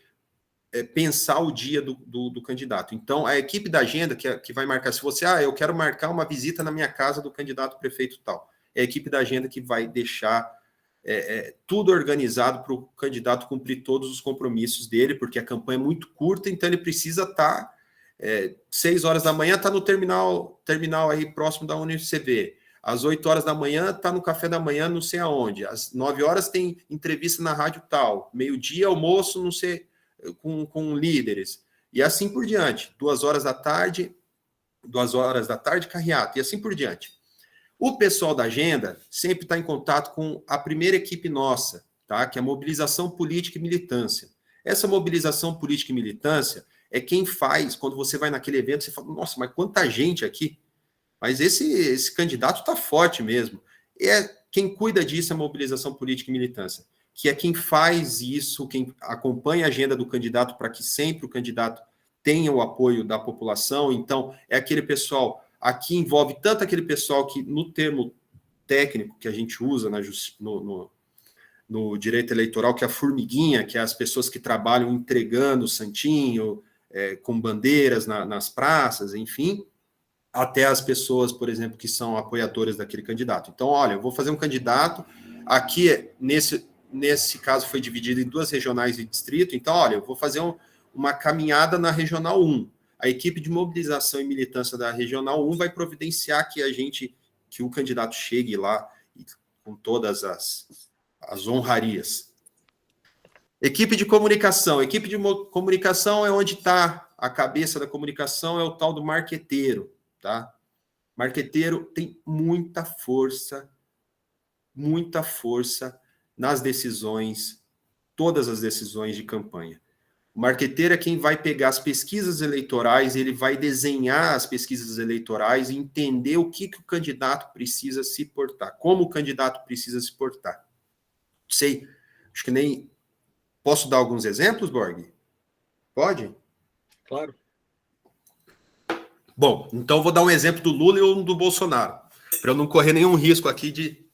S2: pensar o dia do candidato. Então, a equipe da agenda que vai marcar, se você, eu quero marcar uma visita na minha casa do candidato prefeito tal, é a equipe da agenda que vai deixar tudo organizado para o candidato cumprir todos os compromissos dele, porque a campanha é muito curta, então ele precisa estar 6 horas da manhã, está no terminal aí próximo da UniCV. Às 8 horas da manhã, está no café da manhã, não sei aonde. Às 9 horas tem entrevista na rádio tal. Meio-dia, almoço, não sei, com líderes. E assim por diante. 2 horas da tarde, carreata, e assim por diante. O pessoal da agenda sempre está em contato com a primeira equipe nossa, tá? Que é a mobilização política e militância. Essa mobilização política e militância é quem faz, quando você vai naquele evento, você fala, nossa, mas quanta gente aqui. Mas esse candidato está forte mesmo. Quem cuida disso é a mobilização política e militância, que é quem faz isso, quem acompanha a agenda do candidato para que sempre o candidato tenha o apoio da população. Então, é aquele pessoal, aqui envolve tanto aquele pessoal que, no termo técnico que a gente usa no direito eleitoral, que é a formiguinha, que é as pessoas que trabalham entregando o santinho, com bandeiras nas praças, enfim, até as pessoas, por exemplo, que são apoiadoras daquele candidato. Então, olha, eu vou fazer um candidato, aqui, nesse caso, foi dividido em 2 regionais e distrito, então, olha, eu vou fazer uma caminhada na Regional 1. A equipe de mobilização e militância da Regional 1 vai providenciar que o candidato chegue lá com todas as honrarias. Equipe de comunicação. Equipe de comunicação é onde está a cabeça da comunicação, é o tal do marqueteiro, tá? Marqueteiro tem muita força nas decisões, todas as decisões de campanha. O marqueteiro é quem vai pegar as pesquisas eleitorais, ele vai desenhar as pesquisas eleitorais e entender o que o candidato precisa se portar, como o candidato precisa se portar. Sei, acho que nem... Posso dar alguns exemplos, Borg? Pode?
S1: Claro.
S2: Bom, então vou dar um exemplo do Lula e um do Bolsonaro, para eu não correr nenhum risco aqui de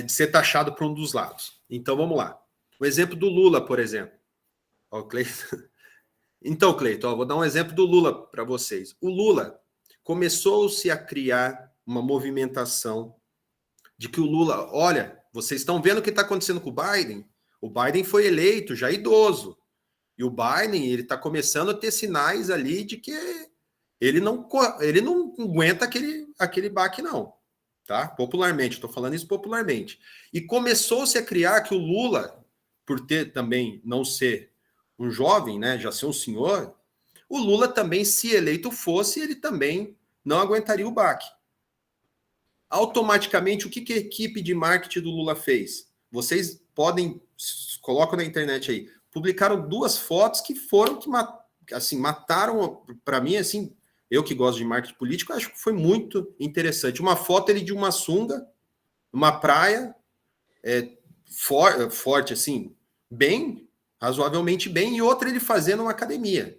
S2: ser taxado por um dos lados. Então, vamos lá. O exemplo do Lula, por exemplo. Ó, Cleiton. Então, Cleiton, vou dar um exemplo do Lula para vocês. O Lula começou-se a criar uma movimentação de que o Lula... Olha, vocês estão vendo o que está acontecendo com o Biden? O Biden foi eleito já idoso. E o Biden, ele está começando a ter sinais ali de que ele não aguenta aquele baque, não. Tá? Popularmente, estou falando isso popularmente. E começou-se a criar que o Lula, por ter também não ser um jovem, né, já ser um senhor, o Lula também, se eleito fosse, ele também não aguentaria o baque. Automaticamente, o que a equipe de marketing do Lula fez? Vocês podem, colocam na internet aí, publicaram 2 fotos que foram assim, mataram, para mim, assim, eu que gosto de marketing político, acho que foi muito interessante. Uma foto ele de uma sunga, uma praia, forte, assim, bem, razoavelmente bem, e outra ele fazendo uma academia,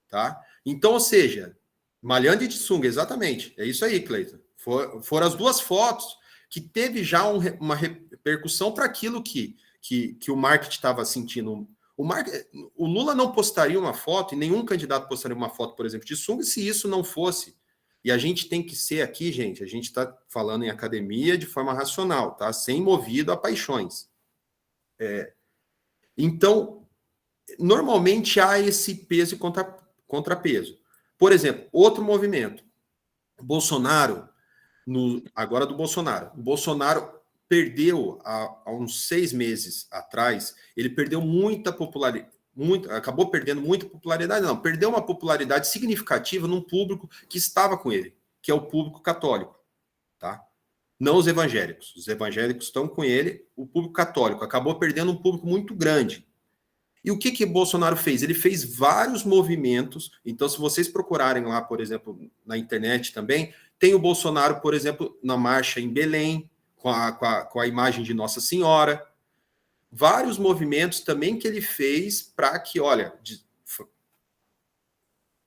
S2: tá? Então, ou seja, malhando de sunga, exatamente, é isso aí, Cleiton. Foram as 2 fotos que teve já uma repercussão para aquilo que o marketing estava sentindo. O Lula não postaria uma foto, e nenhum candidato postaria uma foto, por exemplo, de sunga, se isso não fosse. E a gente tem que ser aqui, gente, a gente está falando em academia de forma racional, tá? Sem movido a paixões. Então, normalmente há esse peso e contrapeso. Por exemplo, outro movimento. Bolsonaro, agora do Bolsonaro. O Bolsonaro perdeu, há uns 6 meses atrás, ele perdeu muita popularidade, acabou perdendo muita popularidade, não, perdeu uma popularidade significativa num público que estava com ele, que é o público católico, tá? Não os evangélicos. Os evangélicos estão com ele, o público católico acabou perdendo um público muito grande. E o que Bolsonaro fez? Ele fez vários movimentos. Então, se vocês procurarem lá, por exemplo, na internet também, Tem o Bolsonaro, por exemplo, na marcha em Belém, com a imagem de Nossa Senhora. Vários movimentos também que ele fez para que, olha,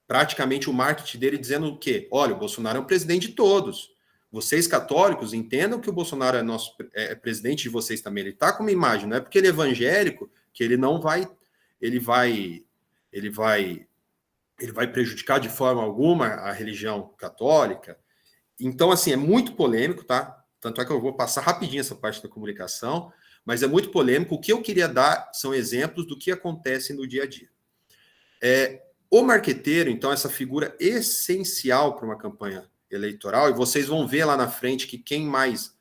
S2: praticamente o marketing dele dizendo o quê? Olha, o Bolsonaro é um presidente de todos. Vocês católicos entendam que o Bolsonaro é presidente de vocês também. Ele está com uma imagem, não é porque ele é evangélico que ele não vai, ele vai prejudicar de forma alguma a religião católica. Então, assim, é muito polêmico, tá? Tanto é que eu vou passar rapidinho essa parte da comunicação, mas é muito polêmico. O que eu queria dar são exemplos do que acontece no dia a dia. O marqueteiro, então, essa figura essencial para uma campanha eleitoral, e vocês vão ver lá na frente que quem mais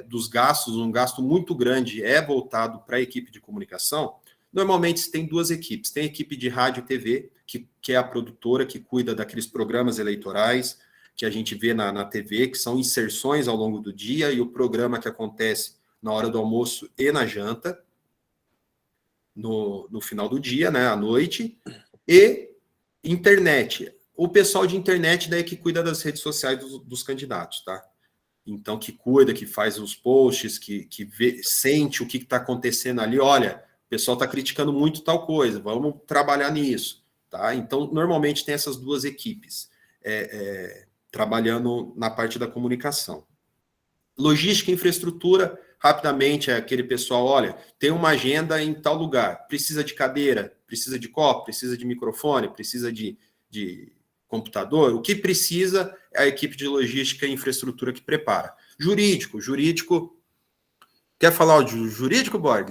S2: dos gastos, um gasto muito grande é voltado para a equipe de comunicação. Normalmente tem duas equipes, tem a equipe de rádio e TV, que é a produtora que cuida daqueles programas eleitorais que a gente vê na TV, que são inserções ao longo do dia, e o programa que acontece na hora do almoço e na janta, no final do dia, né, à noite, e internet. O pessoal de internet daí que cuida das redes sociais dos candidatos, tá? Então, que cuida, que faz os posts, que vê, sente o que está acontecendo ali. Olha, o pessoal está criticando muito tal coisa, vamos trabalhar nisso, tá? Então, normalmente tem essas duas equipes trabalhando na parte da comunicação. Logística e infraestrutura, rapidamente, é aquele pessoal, olha, tem uma agenda em tal lugar, precisa de cadeira, precisa de copo, precisa de microfone, precisa de computador, o que precisa é a equipe de logística e infraestrutura que prepara. Jurídico, quer falar o jurídico, Borg?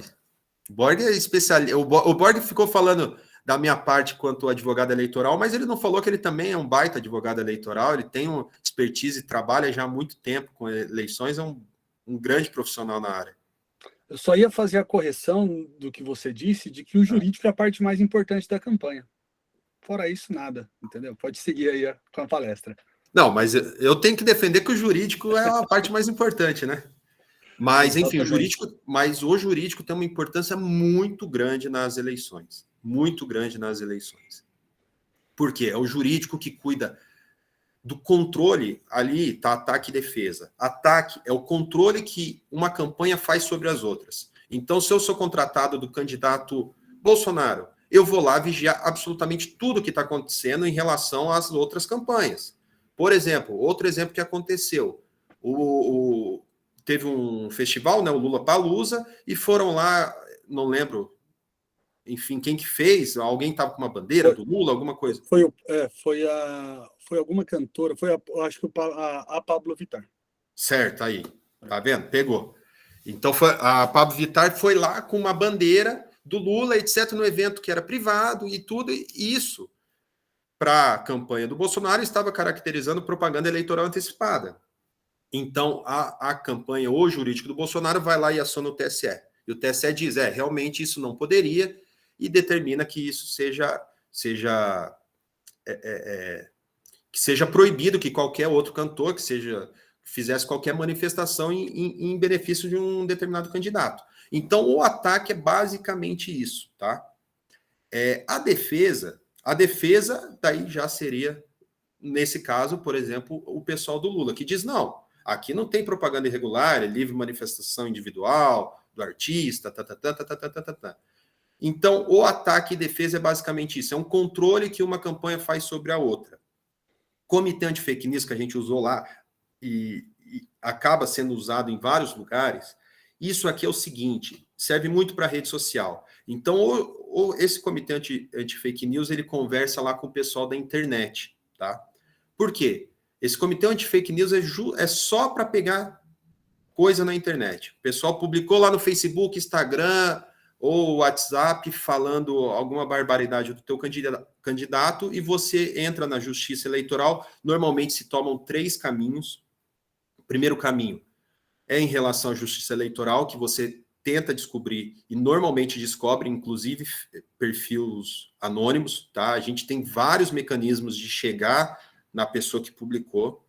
S2: O Borg é especialista, o Borg ficou falando da minha parte quanto advogado eleitoral, mas ele não falou que ele também é um baita advogado eleitoral, ele tem uma expertise e trabalha já há muito tempo com eleições, é um grande profissional na área.
S1: Eu só ia fazer a correção do que você disse, de que o jurídico é a parte mais importante da campanha. Fora isso, nada, entendeu? Pode seguir aí com a palestra.
S2: Não, mas eu tenho que defender que o jurídico é a parte mais importante, né? Mas, enfim, o jurídico tem uma importância muito grande nas eleições. Muito grande nas eleições. Por quê? É o jurídico que cuida do controle, ali está ataque e defesa. Ataque é o controle que uma campanha faz sobre as outras. Então, se eu sou contratado do candidato Bolsonaro, eu vou lá vigiar absolutamente tudo que está acontecendo em relação às outras campanhas. Por exemplo, outro exemplo que aconteceu, teve um festival, né, o Lollapalooza, e foram lá, não lembro, enfim, quem que fez, alguém estava com uma bandeira do Lula, alguma coisa.
S1: Foi alguma cantora, acho que a Pablo Vittar.
S2: Certo, aí, tá vendo? Pegou. Então, a Pablo Vittar foi lá com uma bandeira do Lula, etc., no evento que era privado e tudo, e isso, para a campanha do Bolsonaro, estava caracterizando propaganda eleitoral antecipada. Então, a campanha, o jurídico do Bolsonaro, vai lá e aciona o TSE. E o TSE diz, realmente isso não poderia, e determina que isso seja proibido, que qualquer outro cantor fizesse qualquer manifestação em benefício de um determinado candidato. Então, o ataque é basicamente isso, tá? A defesa daí já seria, nesse caso, por exemplo, o pessoal do Lula, que diz, não, aqui não tem propaganda irregular, é livre manifestação individual do artista, Então, o ataque e defesa é basicamente isso, é um controle que uma campanha faz sobre a outra. Comitê anti-fake news que a gente usou lá e acaba sendo usado em vários lugares, isso aqui é o seguinte, serve muito para a rede social. Então, esse comitê anti-fake news, ele conversa lá com o pessoal da internet, tá? Por quê? Esse comitê anti-fake news é só para pegar coisa na internet. O pessoal publicou lá no Facebook, Instagram ou WhatsApp falando alguma barbaridade do teu candidato e você entra na justiça eleitoral. Normalmente se tomam 3 caminhos. O primeiro caminho é em relação à justiça eleitoral, que você tenta descobrir e normalmente descobre, inclusive, perfis anônimos, tá? A gente tem vários mecanismos de chegar na pessoa que publicou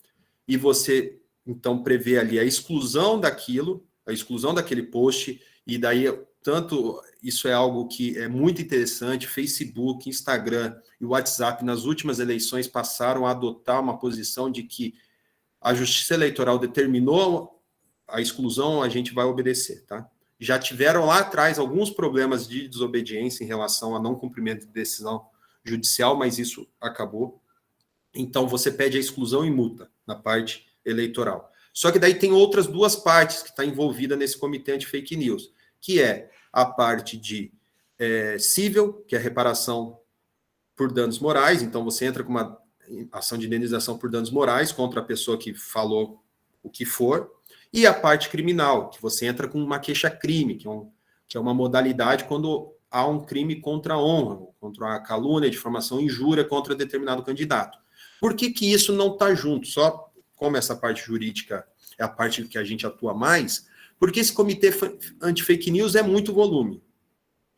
S2: e você, então, prevê ali a exclusão daquele post, e daí, tanto, isso é algo que é muito interessante, Facebook, Instagram e WhatsApp, nas últimas eleições, passaram a adotar uma posição de que a Justiça Eleitoral determinou a exclusão, a gente vai obedecer, tá? Já tiveram lá atrás alguns problemas de desobediência em relação a não cumprimento de decisão judicial, mas isso acabou. Então, você pede a exclusão e multa na parte eleitoral. Só que daí tem outras duas partes que estão envolvidas nesse comitê anti-fake news, que é a parte de cível, que é a reparação por danos morais. Então, você entra com uma ação de indenização por danos morais contra a pessoa que falou o que for, e a parte criminal, que você entra com uma queixa-crime, que é uma modalidade quando há um crime contra a honra, contra a calúnia, difamação, injúria contra determinado candidato. Por que que isso não está junto? Só como essa parte jurídica é a parte que a gente atua mais, porque esse comitê anti-fake news é muito volume.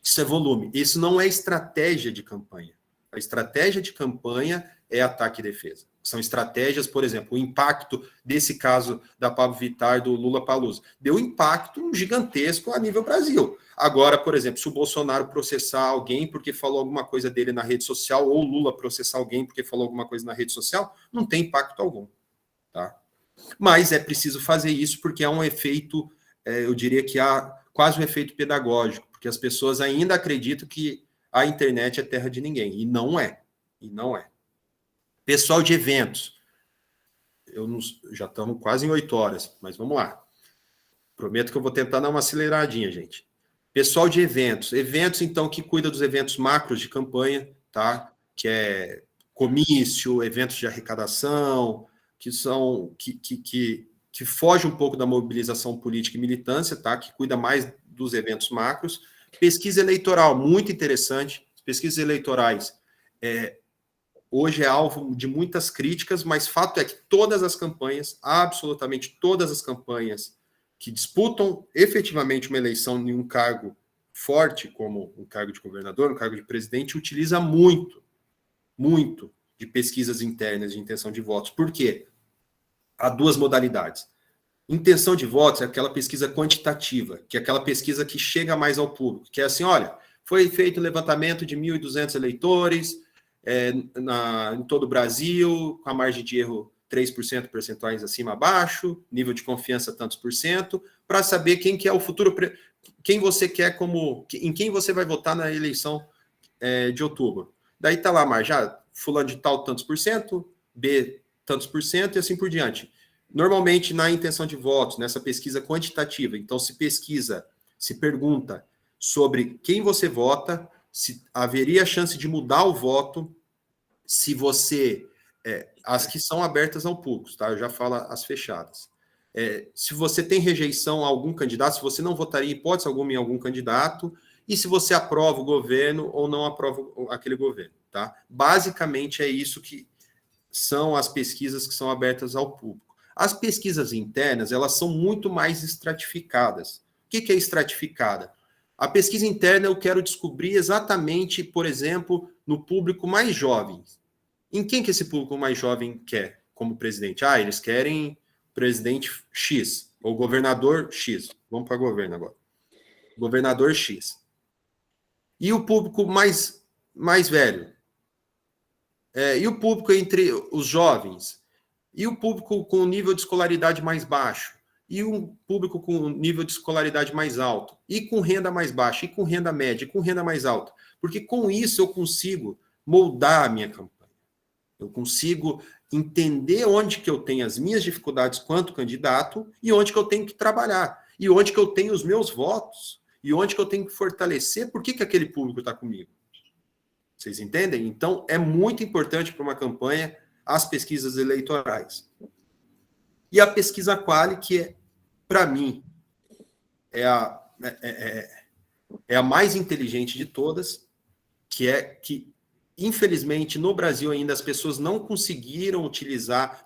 S2: Isso é volume. Isso não é estratégia de campanha. A estratégia de campanha é ataque e defesa. São estratégias, por exemplo, o impacto desse caso da Pablo Vittar do Lollapalooza. Deu impacto gigantesco a nível Brasil. Agora, por exemplo, se o Bolsonaro processar alguém porque falou alguma coisa dele na rede social, ou o Lula processar alguém porque falou alguma coisa na rede social, não tem impacto algum. Tá? Mas é preciso fazer isso porque há um efeito, eu diria que há quase um efeito pedagógico, porque as pessoas ainda acreditam que a internet é terra de ninguém, e não é. E não é. Pessoal de eventos, já estamos quase em 8 horas, mas vamos lá. Prometo que eu vou tentar dar uma aceleradinha, gente. Pessoal de eventos, então, que cuida dos eventos macros de campanha, tá? Que é comício, eventos de arrecadação, que foge um pouco da mobilização política e militância, tá? Que cuida mais dos eventos macros. Pesquisa eleitoral, muito interessante. Pesquisas eleitorais, hoje é alvo de muitas críticas, mas fato é que todas as campanhas, absolutamente todas as campanhas que disputam efetivamente uma eleição em um cargo forte, como um cargo de governador, um cargo de presidente, utiliza muito de pesquisas internas de intenção de votos. Por quê? Há duas modalidades. Intenção de votos é aquela pesquisa quantitativa, que é aquela pesquisa que chega mais ao público, que é assim, olha, foi feito um levantamento de 1.200 eleitores em todo o Brasil, com a margem de erro 3% percentuais acima abaixo, nível de confiança tantos por cento, para saber quem que é o futuro, quem você quer em quem você vai votar na eleição de outubro. Daí está lá a margem, fulano de tal tantos por cento, B tantos por cento e assim por diante. Normalmente, na intenção de votos, nessa pesquisa quantitativa, então se pergunta sobre quem você vota, se haveria chance de mudar o voto, se você... as que são abertas ao público, tá? Eu já falo as fechadas. Se você tem rejeição a algum candidato, se você não votaria em hipótese alguma em algum candidato, e se você aprova o governo ou não aprova aquele governo, tá? Basicamente é isso que são as pesquisas que são abertas ao público. As pesquisas internas, elas são muito mais estratificadas. O que é estratificada? A pesquisa interna eu quero descobrir exatamente, por exemplo, no público mais jovem. Em quem que esse público mais jovem quer como presidente? Eles querem presidente X, ou governador X. Vamos para governo agora. Governador X. E o público mais velho? E o público entre os jovens? E o público com nível de escolaridade mais baixo? E um público com nível de escolaridade mais alto? E com renda mais baixa? E com renda média? E com renda mais alta? Porque com isso eu consigo moldar a minha campanha. Eu consigo entender onde que eu tenho as minhas dificuldades quanto candidato e onde que eu tenho que trabalhar. E onde que eu tenho os meus votos. E onde que eu tenho que fortalecer. Por que aquele público está comigo? Vocês entendem? Então, é muito importante para uma campanha as pesquisas eleitorais. E a pesquisa Quali, que para mim, é a mais inteligente de todas, que infelizmente, no Brasil ainda as pessoas não conseguiram utilizar,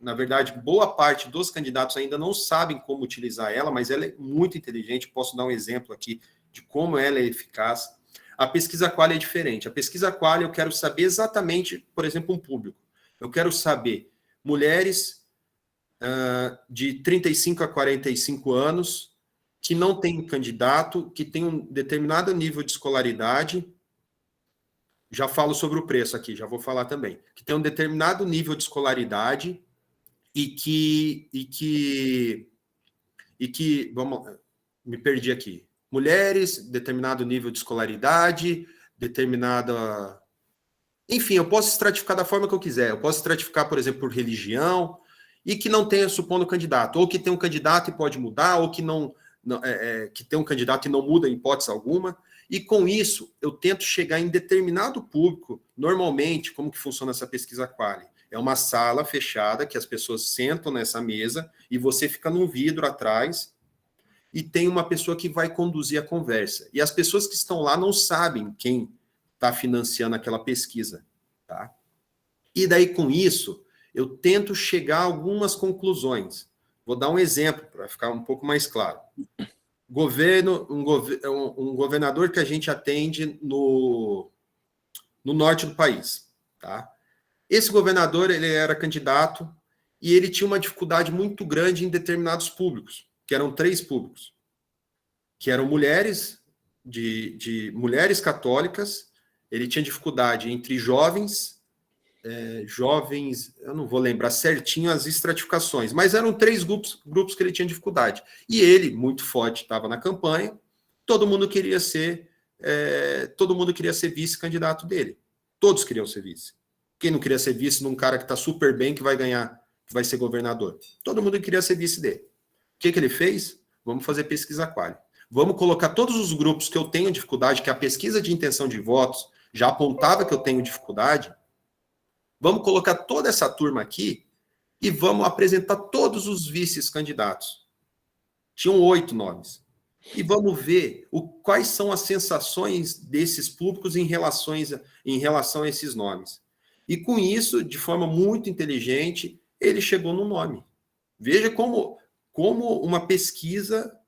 S2: na verdade, boa parte dos candidatos ainda não sabem como utilizar ela, mas ela é muito inteligente, posso dar um exemplo aqui de como ela é eficaz. A pesquisa Quali é diferente. A pesquisa Quali eu quero saber exatamente, por exemplo, um público. Eu quero saber mulheres de 35 a 45 anos que não têm candidato, que têm um determinado nível de escolaridade. Já falo sobre o preço aqui, já vou falar também. Que tem um determinado nível de escolaridade e que, vamos, me perdi aqui, mulheres, determinado nível de escolaridade, determinada... Enfim, eu posso estratificar da forma que eu quiser. Eu posso estratificar, por exemplo, por religião, e que não tenha, supondo, candidato. Ou que tem um candidato e pode mudar, ou que que tem um candidato e não muda em hipótese alguma. E com isso, eu tento chegar em determinado público. Normalmente, como que funciona essa pesquisa Qualy? É uma sala fechada, que as pessoas sentam nessa mesa, e você fica num vidro atrás, e tem uma pessoa que vai conduzir a conversa. E as pessoas que estão lá não sabem quem está financiando aquela pesquisa. Tá? E daí, com isso, eu tento chegar a algumas conclusões. Vou dar um exemplo, para ficar um pouco mais claro. Um governador que a gente atende no norte do país. Tá? Esse governador, ele era candidato e ele tinha uma dificuldade muito grande em determinados públicos, que eram 3 públicos, que eram mulheres, de mulheres católicas. Ele tinha dificuldade entre jovens, eu não vou lembrar certinho as estratificações, mas eram 3 grupos que ele tinha dificuldade. E ele, muito forte, estava na campanha, todo mundo queria ser vice-candidato dele. Todos queriam ser vice. Quem não queria ser vice num cara que está super bem, que vai ganhar, que vai ser governador? Todo mundo queria ser vice dele. O que ele fez? Vamos fazer pesquisa Qualy. Vamos colocar todos os grupos que eu tenho dificuldade, que a pesquisa de intenção de votos já apontava que eu tenho dificuldade. Vamos colocar toda essa turma aqui e vamos apresentar todos os vice-candidatos. Tinham 8 nomes. E vamos ver quais são as sensações desses públicos em relação a esses nomes. E com isso, de forma muito inteligente, ele chegou no nome. Veja como uma pesquisa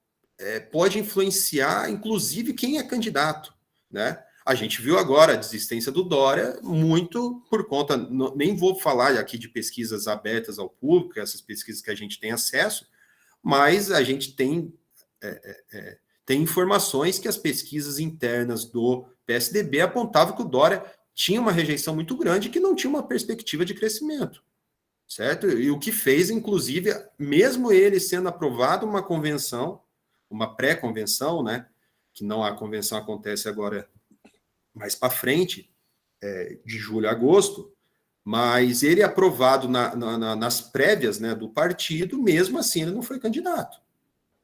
S2: pode influenciar, inclusive, quem é candidato, né? A gente viu agora a desistência do Dória muito por conta, nem vou falar aqui de pesquisas abertas ao público, essas pesquisas que a gente tem acesso, mas a gente tem informações que as pesquisas internas do PSDB apontavam que o Dória tinha uma rejeição muito grande e que não tinha uma perspectiva de crescimento, certo? E o que fez, inclusive, mesmo ele sendo aprovado uma convenção, uma pré-convenção, né, que não a convenção acontece agora mais para frente, de julho a agosto, mas ele aprovado nas prévias, né, do partido, mesmo assim ele não foi candidato,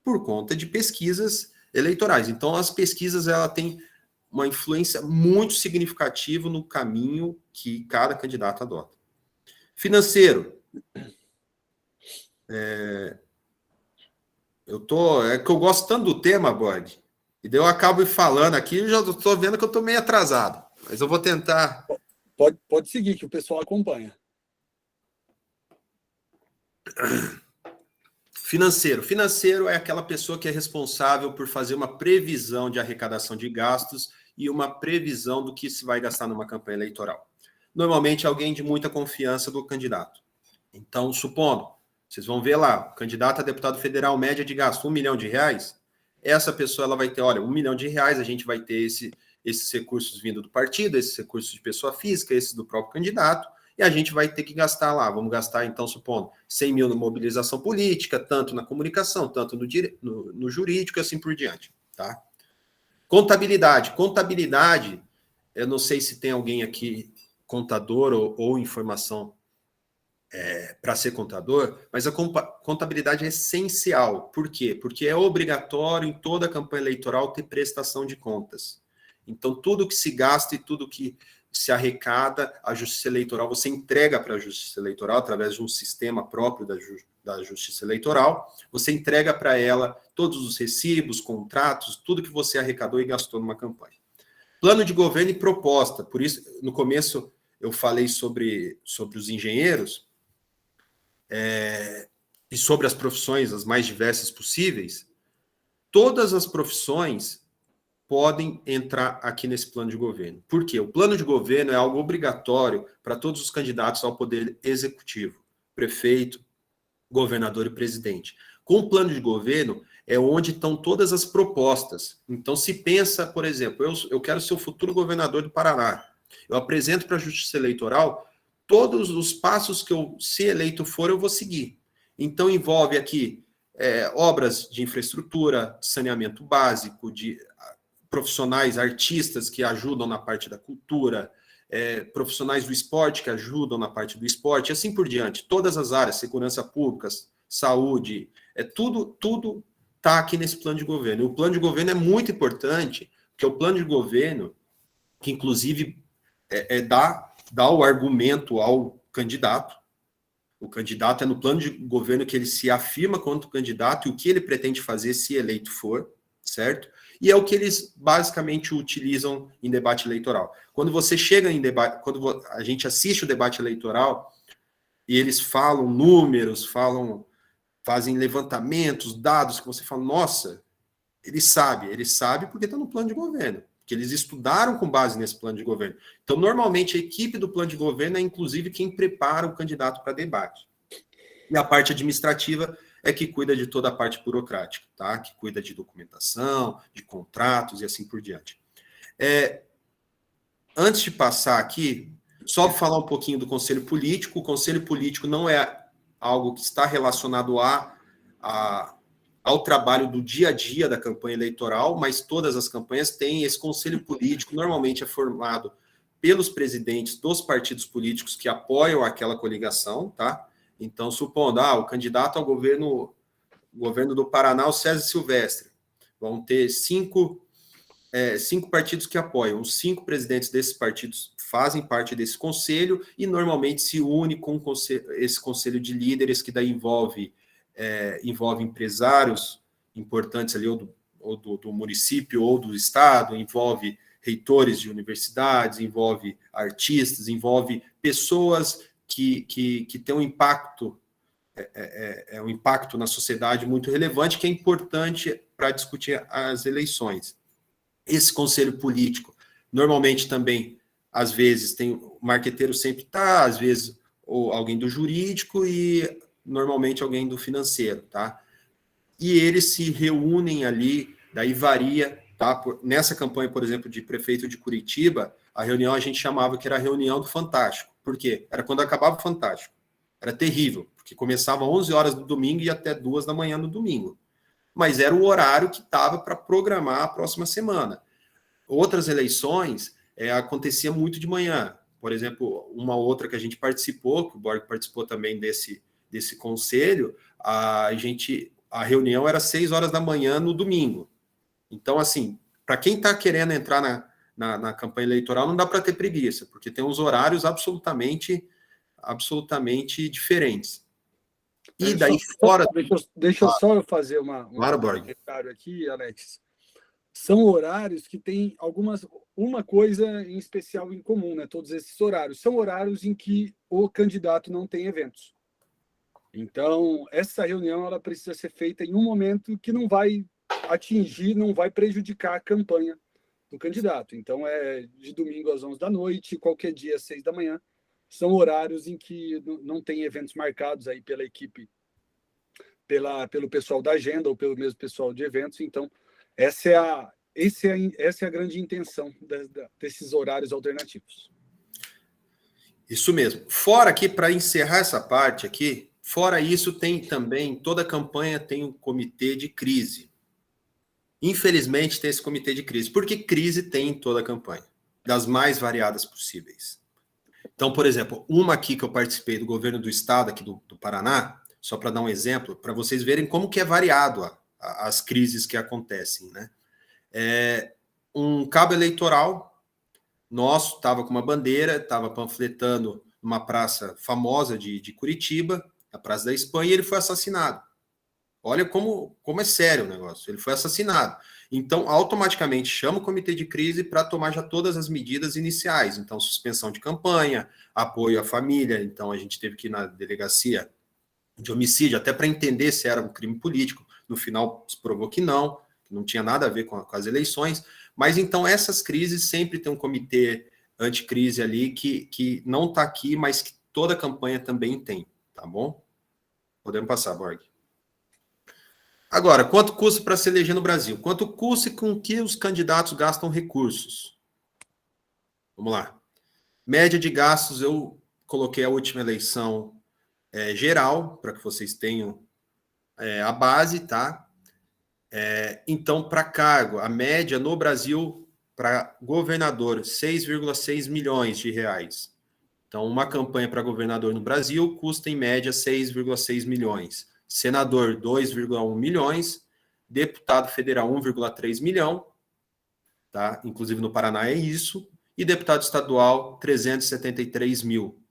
S2: por conta de pesquisas eleitorais. Então, as pesquisas ela têm uma influência muito significativa no caminho que cada candidato adota. Financeiro. É que eu gosto tanto do tema, Bode, e daí eu acabo falando aqui e já estou vendo que eu estou meio atrasado, mas eu vou tentar...
S1: Pode seguir, que o pessoal acompanha.
S2: Financeiro. Financeiro é aquela pessoa que é responsável por fazer uma previsão de arrecadação de gastos e uma previsão do que se vai gastar numa campanha eleitoral. Normalmente, alguém de muita confiança do candidato. Então, supondo, vocês vão ver lá, candidato a deputado federal, média de gasto, R$1 milhão. Essa pessoa ela vai ter, olha, R$1 milhão, a gente vai ter esses recursos vindo do partido, esses recursos de pessoa física, esses do próprio candidato, e a gente vai ter que gastar lá. Vamos gastar, então, supondo, 100 mil na mobilização política, tanto na comunicação, tanto no jurídico, e assim por diante. Tá? Contabilidade. Contabilidade, eu não sei se tem alguém aqui, contador ou informação para ser contador, mas a contabilidade é essencial. Por quê? Porque é obrigatório em toda a campanha eleitoral ter prestação de contas. Então, tudo que se gasta e tudo que se arrecada, a Justiça Eleitoral, você entrega para a Justiça Eleitoral, através de um sistema próprio da Justiça Eleitoral, você entrega para ela todos os recibos, contratos, tudo que você arrecadou e gastou numa campanha. Plano de governo e proposta. Por isso, no começo, eu falei sobre os engenheiros, e sobre as profissões as mais diversas possíveis. Todas as profissões podem entrar aqui nesse plano de governo. Por quê? O plano de governo é algo obrigatório para todos os candidatos ao poder executivo, prefeito, governador e presidente. Com o plano de governo é onde estão todas as propostas. Então, se pensa, por exemplo, eu quero ser o futuro governador do Paraná. Eu apresento para a Justiça Eleitoral todos os passos que eu, se eleito for, eu vou seguir. Então, envolve aqui obras de infraestrutura, saneamento básico, de profissionais, artistas que ajudam na parte da cultura, profissionais do esporte que ajudam na parte do esporte, e assim por diante. Todas as áreas, segurança pública, saúde, tudo está aqui nesse plano de governo. E o plano de governo é muito importante, porque o plano de governo, que inclusive dá o argumento ao candidato. O candidato é no plano de governo que ele se afirma quanto candidato e o que ele pretende fazer se eleito for, certo? E é o que eles basicamente utilizam em debate eleitoral. Quando você chega em debate, quando a gente assiste o debate eleitoral e eles falam números, fazem levantamentos, dados, que você fala, nossa, ele sabe porque está no plano de governo, que eles estudaram com base nesse plano de governo. Então, normalmente, a equipe do plano de governo é, inclusive, quem prepara o candidato para debate. E a parte administrativa é que cuida de toda a parte burocrática, tá? Que cuida de documentação, de contratos e assim por diante. Antes de passar aqui, só falar um pouquinho do Conselho Político. O Conselho Político não é algo que está relacionado ao trabalho do dia a dia da campanha eleitoral, mas todas as campanhas têm esse conselho político, normalmente é formado pelos presidentes dos partidos políticos que apoiam aquela coligação, tá? Então, supondo, o candidato ao governo do Paraná, o César Silvestre, vão ter cinco partidos que apoiam, os 5 presidentes desses partidos fazem parte desse conselho e normalmente se une com esse conselho de líderes que daí envolve empresários importantes ali, ou do município ou do estado, envolve reitores de universidades, envolve artistas, envolve pessoas que têm um impacto, um impacto na sociedade muito relevante, que é importante para discutir as eleições. Esse conselho político, normalmente também, às vezes, tem o marqueteiro sempre está, às vezes, ou alguém do jurídico e normalmente alguém do financeiro, tá? E eles se reúnem ali, daí varia, tá? Nessa campanha, por exemplo, de prefeito de Curitiba, a reunião a gente chamava que era a reunião do Fantástico. Por quê? Era quando acabava o Fantástico. Era terrível, porque começava às 11 horas do domingo e até 2 da manhã no domingo. Mas era o horário que estava para programar a próxima semana. Outras eleições acontecia muito de manhã. Por exemplo, uma outra que a gente participou, que o Borg participou também desse conselho, a reunião era 6 horas da manhã no domingo. Então, assim, para quem está querendo entrar na campanha eleitoral, não dá para ter preguiça, porque tem uns horários absolutamente diferentes. E daí fora...
S1: Deixa eu só fazer um
S2: comentário
S1: aqui, Alex. São horários que têm uma coisa em especial em comum, né? Todos esses horários. São horários em que o candidato não tem eventos. Então, essa reunião ela precisa ser feita em um momento que não vai atingir, não vai prejudicar a campanha do candidato. Então, é de domingo às 11 da noite, qualquer dia às 6 da manhã. São horários em que não tem eventos marcados aí pela equipe, pelo pessoal da agenda ou pelo mesmo pessoal de eventos. Então, essa é a grande intenção desses horários alternativos.
S2: Isso mesmo. Fora aqui, para encerrar essa parte aqui, fora isso, tem também, toda campanha tem um comitê de crise. Infelizmente, tem esse comitê de crise, porque crise tem em toda a campanha, das mais variadas possíveis. Então, por exemplo, uma aqui que eu participei do governo do estado, aqui do Paraná, só para dar um exemplo, para vocês verem como que é variado as crises que acontecem, né? Um cabo eleitoral nosso estava com uma bandeira, estava panfletando numa praça famosa de Curitiba, a Praça da Espanha, e ele foi assassinado. Olha como é sério o negócio. Ele foi assassinado. Então, automaticamente chama o comitê de crise para tomar já todas as medidas iniciais. Então, suspensão de campanha, apoio à família. Então, a gente teve que ir na delegacia de homicídio, até para entender se era um crime político. No final, se provou que não tinha nada a ver com as eleições. Mas, então, essas crises sempre tem um comitê anticrise ali que não está aqui, mas que toda a campanha também tem, tá bom? Podemos passar, Borg. Agora, quanto custa para se eleger no Brasil? Quanto custa e com que os candidatos gastam recursos? Vamos lá. Média de gastos, eu coloquei a última eleição geral, para que vocês tenham a base, tá? Então, para cargo, a média no Brasil, para governador, 6,6 milhões de reais. Então, uma campanha para governador no Brasil custa, em média, 6,6 milhões. Senador, 2,1 milhões. Deputado federal, 1,3 milhão. Tá? Inclusive, no Paraná é isso. E deputado estadual, 373 mil.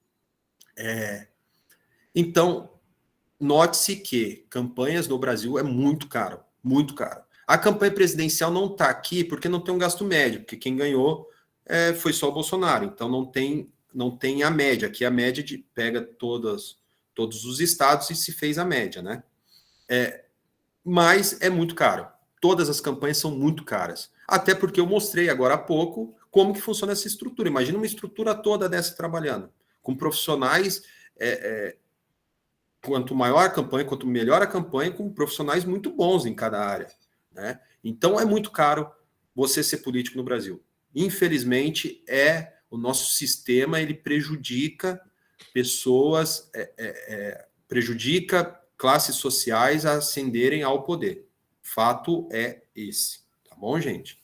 S2: Então, note-se que campanhas no Brasil é muito caro. Muito caro. A campanha presidencial não está aqui porque não tem um gasto médio, porque quem ganhou foi só o Bolsonaro. Então, não tem a média. Aqui a média pega todos os estados e se fez a média, né? Mas é muito caro. Todas as campanhas são muito caras. Até porque eu mostrei agora há pouco como que funciona essa estrutura. Imagina uma estrutura toda dessa trabalhando, com profissionais, quanto maior a campanha, quanto melhor a campanha, com profissionais muito bons em cada área, né? Então é muito caro você ser político no Brasil. Infelizmente, o nosso sistema, ele prejudica pessoas, prejudica classes sociais a ascenderem ao poder. Fato é esse. Tá bom, gente?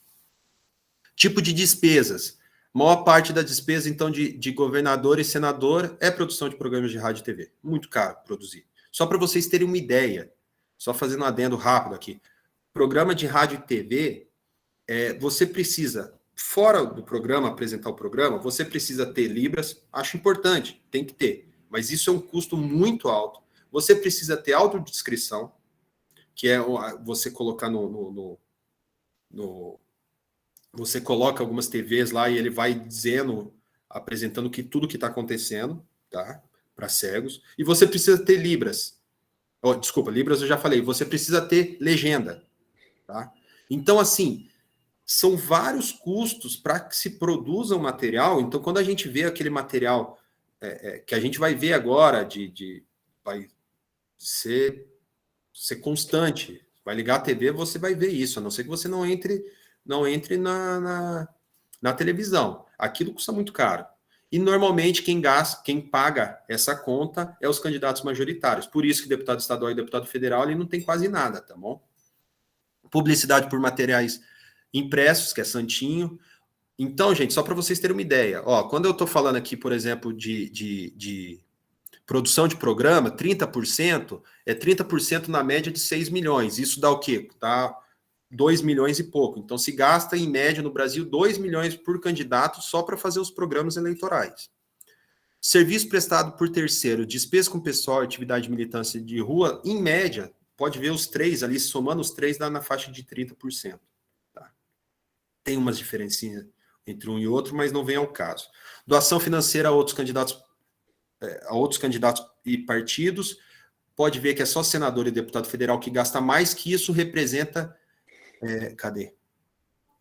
S2: Tipo de despesas. A maior parte da despesa, então, de governador e senador é produção de programas de rádio e TV. Muito caro produzir. Só para vocês terem uma ideia, só fazendo um adendo rápido aqui. Programa de rádio e TV, você precisa, fora do programa, apresentar o programa, você precisa ter libras, acho importante, tem que ter. Mas isso é um custo muito alto. Você precisa ter autodescrição, que é você colocar você coloca algumas TVs lá e ele vai dizendo, apresentando tudo que está acontecendo, tá? Para cegos. E você precisa ter libras. Desculpa, libras eu já falei. Você precisa ter legenda, tá? Então, assim, são vários custos para que se produza um material. Então, quando a gente vê aquele material que a gente vai ver agora, vai ser constante, vai ligar a TV, você vai ver isso, a não ser que você não entre na televisão. Aquilo custa muito caro. E normalmente quem paga essa conta é os candidatos majoritários. Por isso que deputado estadual e deputado federal ele não tem quase nada, tá bom? Publicidade por materiais impressos, que é santinho. Então, gente, só para vocês terem uma ideia, quando eu estou falando aqui, por exemplo, de produção de programa, 30%, 30% na média de 6 milhões. Isso dá o quê? Dá 2 milhões e pouco. Então, se gasta, em média, no Brasil, 2 milhões por candidato só para fazer os programas eleitorais. Serviço prestado por terceiro, despesa com pessoal, atividade de militância de rua, em média, pode ver os três ali, somando os três, dá na faixa de 30%. Tá? Tem umas diferencinhas entre um e outro, mas não vem ao caso. Doação financeira a outros candidatos e partidos, pode ver que é só senador e deputado federal que gasta mais, que isso representa, cadê?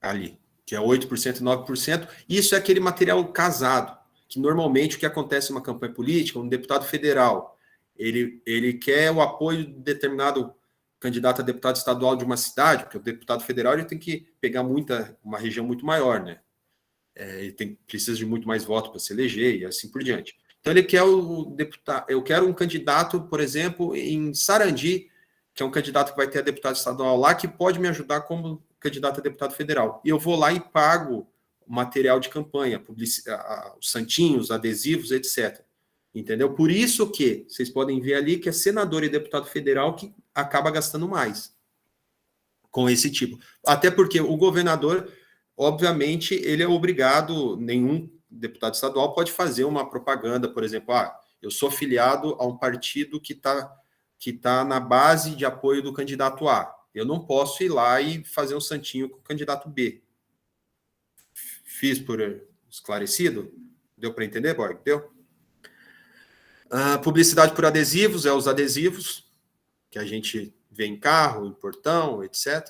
S2: Ali, que é 8% e 9%. Isso é aquele material casado, que normalmente o que acontece em uma campanha política, um deputado federal, ele quer o apoio de determinado candidato a deputado estadual de uma cidade, porque o deputado federal ele tem que pegar uma região muito maior, né? Ele precisa de muito mais votos para se eleger e assim por diante. Então, ele quer o deputado. Eu quero um candidato, por exemplo, em Sarandi, que é um candidato que vai ter a deputado estadual lá, que pode me ajudar como candidato a deputado federal. E eu vou lá e pago o material de campanha, os santinhos, adesivos, etc. Entendeu? Por isso que vocês podem ver ali que é senador e deputado federal que acaba gastando mais com esse tipo. Até porque o governador, obviamente, ele é obrigado, nenhum deputado estadual pode fazer uma propaganda, por exemplo, eu sou filiado a um partido que tá na base de apoio do candidato A. Eu não posso ir lá e fazer um santinho com o candidato B. Fiz por esclarecido? Deu para entender, Borg? Deu? Publicidade por adesivos, os adesivos que a gente vê em carro, em portão, etc.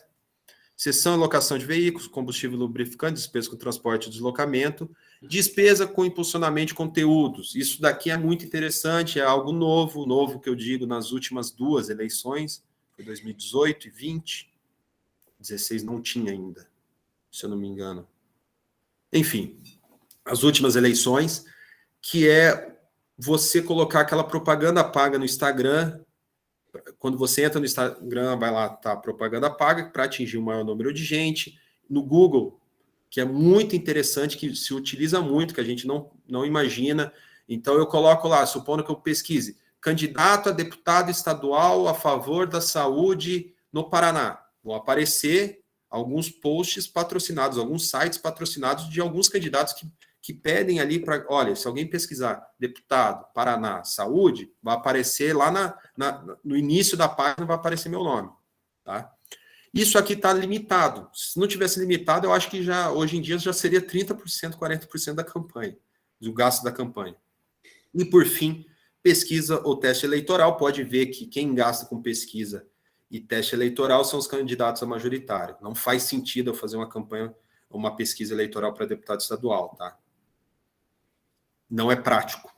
S2: Cessão e locação de veículos, combustível lubrificante, despesa com transporte e deslocamento, despesa com impulsionamento de conteúdos. Isso daqui é muito interessante, é algo novo que eu digo nas últimas duas eleições, foi 2018 e 20, 16 não tinha ainda, se eu não me engano. Enfim, as últimas eleições, que é você colocar aquela propaganda paga no Instagram. Quando você entra no Instagram, vai lá, tá, propaganda paga para atingir o maior número de gente. No Google, que é muito interessante, que se utiliza muito, que a gente não imagina. Então, eu coloco lá, supondo que eu pesquise, candidato a deputado estadual a favor da saúde no Paraná. Vão aparecer alguns posts patrocinados, alguns sites patrocinados de alguns candidatos que pedem ali para, olha, se alguém pesquisar deputado, Paraná, saúde, vai aparecer lá no início da página, vai aparecer meu nome, tá? Isso aqui está limitado. Se não tivesse limitado, eu acho que já hoje em dia já seria 30%, 40% da campanha, do gasto da campanha. E por fim, pesquisa ou teste eleitoral, pode ver que quem gasta com pesquisa e teste eleitoral são os candidatos a majoritário. Não faz sentido eu fazer uma campanha, uma pesquisa eleitoral para deputado estadual, tá? Não é prático.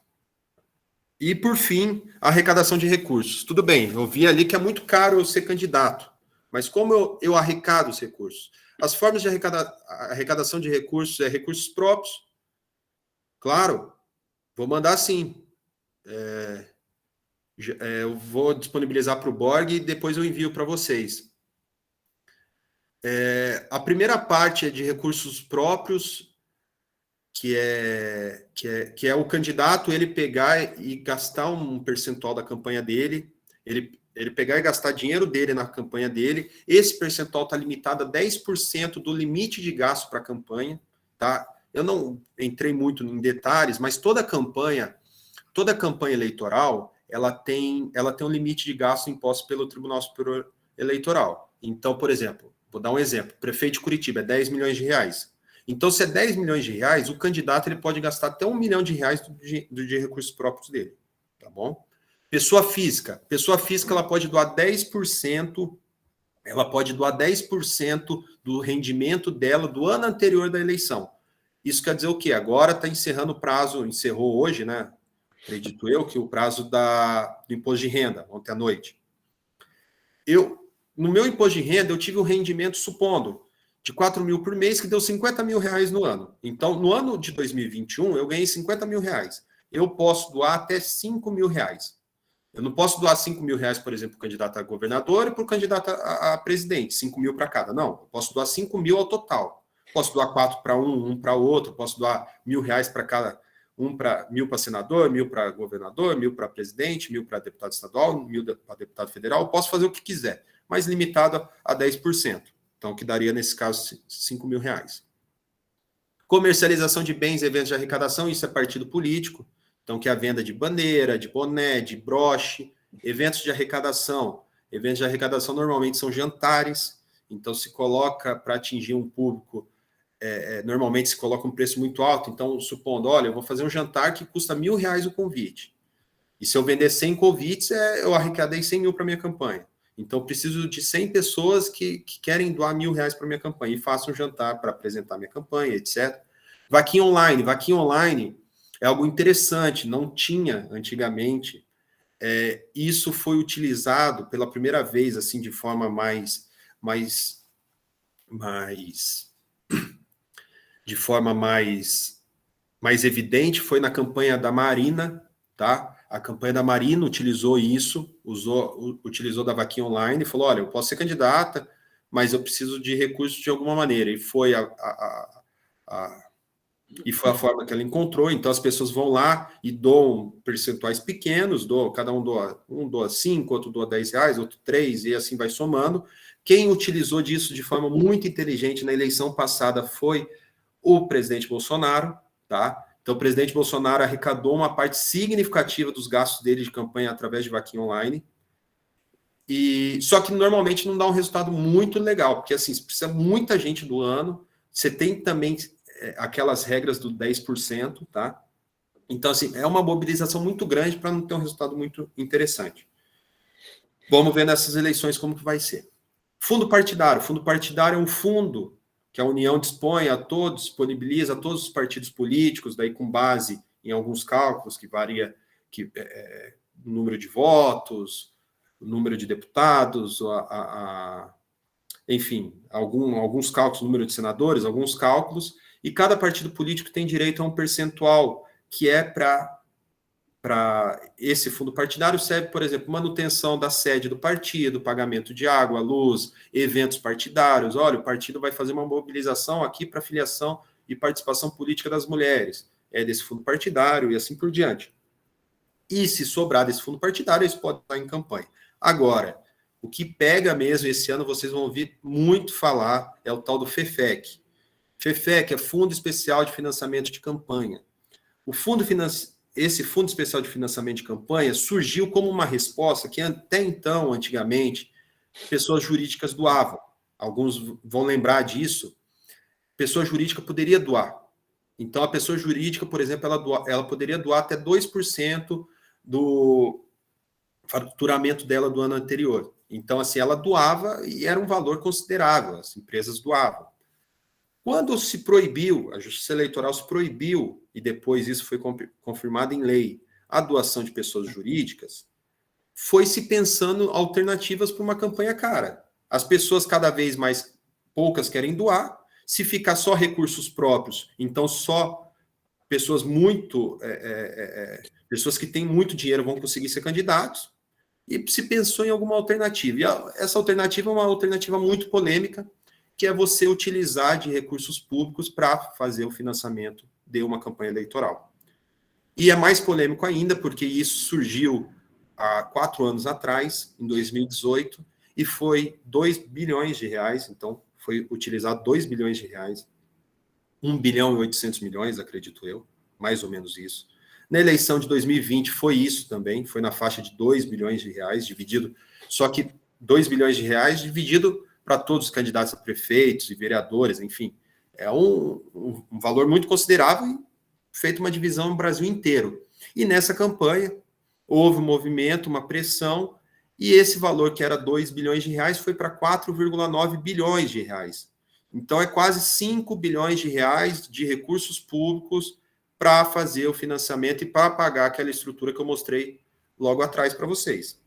S2: E, por fim, a arrecadação de recursos. Tudo bem, eu vi ali que é muito caro eu ser candidato, mas como eu arrecado os recursos? As formas de arrecadação de recursos é recursos próprios. Claro, vou mandar sim. Eu vou disponibilizar para o Borg e depois eu envio para vocês. A primeira parte é de recursos próprios, que é o candidato ele pegar e gastar um percentual da campanha dele, ele pegar e gastar dinheiro dele na campanha dele. Esse percentual está limitado a 10% do limite de gasto para a campanha, tá? Eu não entrei muito em detalhes, mas toda campanha eleitoral, ela tem um limite de gasto imposto pelo Tribunal Superior Eleitoral. Então, por exemplo, vou dar um exemplo, prefeito de Curitiba é 10 milhões de reais. Então, se é 10 milhões de reais, o candidato ele pode gastar até 1 milhão de reais de recursos próprios dele, tá bom? Pessoa física ela pode doar 10%, do rendimento dela do ano anterior da eleição. Isso quer dizer o quê? Agora está encerrando o prazo, encerrou hoje, né? Acredito eu que o prazo do imposto de renda, ontem à noite. No meu imposto de renda, eu tive um rendimento, supondo, de 4 mil por mês, que deu 50 mil reais no ano. Então, no ano de 2021, eu ganhei 50 mil reais. Eu posso doar até 5 mil reais. Eu não posso doar 5 mil reais, por exemplo, para o candidato a governador e para o candidato a presidente, 5 mil para cada. Não, eu posso doar 5 mil ao total. Posso doar 4 para um para outro, posso doar R$1.000 para cada, 1.000 para senador, 1.000 para governador, 1.000 para presidente, 1.000 para deputado estadual, 1.000 para deputado federal. Eu posso fazer o que quiser, mas limitado a 10%. Então, que daria, nesse caso, 5 mil reais. Comercialização de bens e eventos de arrecadação, isso é partido político. Então, que é a venda de bandeira, de boné, de broche, eventos de arrecadação. Eventos de arrecadação normalmente são jantares, então se coloca para atingir um público, normalmente se coloca um preço muito alto, então supondo, olha, eu vou fazer um jantar que custa R$1.000 o convite. E se eu vender 100 convites, eu arrecadei 100 mil para minha campanha. Então, eu preciso de 100 pessoas que querem doar R$1.000 para minha campanha e faço um jantar para apresentar minha campanha, etc. Vaquinha online é algo interessante, não tinha antigamente. Isso foi utilizado pela primeira vez, assim, de forma mais evidente, foi na campanha da Marina, tá? A campanha da Marina utilizou isso, utilizou da vaquinha online e falou, olha, eu posso ser candidata, mas eu preciso de recursos de alguma maneira. E foi a forma que ela encontrou. Então, as pessoas vão lá e doam percentuais pequenos, cada um doa 5, outro doa R$10, outro 3, e assim vai somando. Quem utilizou disso de forma muito inteligente na eleição passada foi o presidente Bolsonaro, tá? Então, o presidente Bolsonaro arrecadou uma parte significativa dos gastos dele de campanha através de vaquinha online. Só que normalmente não dá um resultado muito legal, porque assim, precisa muita gente do ano. Você tem também aquelas regras do 10%, tá? Então, assim, é uma mobilização muito grande para não ter um resultado muito interessante. Vamos ver nessas eleições como que vai ser. Fundo partidário. Fundo partidário é um fundo que a União disponibiliza a todos os partidos políticos, daí com base em alguns cálculos que varia o número de votos, o número de deputados, enfim, alguns cálculos, número de senadores, alguns cálculos, e cada partido político tem direito a um percentual que é para esse fundo partidário serve, por exemplo, manutenção da sede do partido, pagamento de água, luz, eventos partidários. Olha, o partido vai fazer uma mobilização aqui para filiação e participação política das mulheres. É desse fundo partidário e assim por diante. E se sobrar desse fundo partidário, eles podem estar em campanha. Agora, o que pega mesmo esse ano, vocês vão ouvir muito falar, é o tal do FEFEC. FEFEC é Fundo Especial de Financiamento de Campanha. Esse Fundo Especial de Financiamento de Campanha surgiu como uma resposta que até então, antigamente, pessoas jurídicas doavam. Alguns vão lembrar disso. Pessoa jurídica poderia doar. Então, a pessoa jurídica, por exemplo, ela poderia doar até 2% do faturamento dela do ano anterior. Então, assim, ela doava e era um valor considerável, as empresas doavam. Quando se proibiu, a Justiça Eleitoral se proibiu, e depois isso foi confirmado em lei, a doação de pessoas jurídicas, foi se pensando alternativas para uma campanha cara. As pessoas cada vez mais poucas querem doar, se ficar só recursos próprios, então só pessoas pessoas que têm muito dinheiro vão conseguir ser candidatos, e se pensou em alguma alternativa. E essa alternativa é uma alternativa muito polêmica, que é você utilizar de recursos públicos para fazer o financiamento de uma campanha eleitoral. E é mais polêmico ainda, porque isso surgiu há 4 anos atrás, em 2018, e foi 2 bilhões de reais, então foi utilizado 2 bilhões de reais, 1 bilhão e 800 milhões, acredito eu, mais ou menos isso. Na eleição de 2020 foi isso também, foi na faixa de 2 bilhões de reais, dividido, só que 2 bilhões de reais dividido para todos os candidatos a prefeitos e vereadores, enfim. É um valor muito considerável e feito uma divisão no Brasil inteiro. E nessa campanha houve um movimento, uma pressão, e esse valor que era 2 bilhões de reais foi para 4,9 bilhões de reais. Então é quase 5 bilhões de reais de recursos públicos para fazer o financiamento e para pagar aquela estrutura que eu mostrei logo atrás para vocês.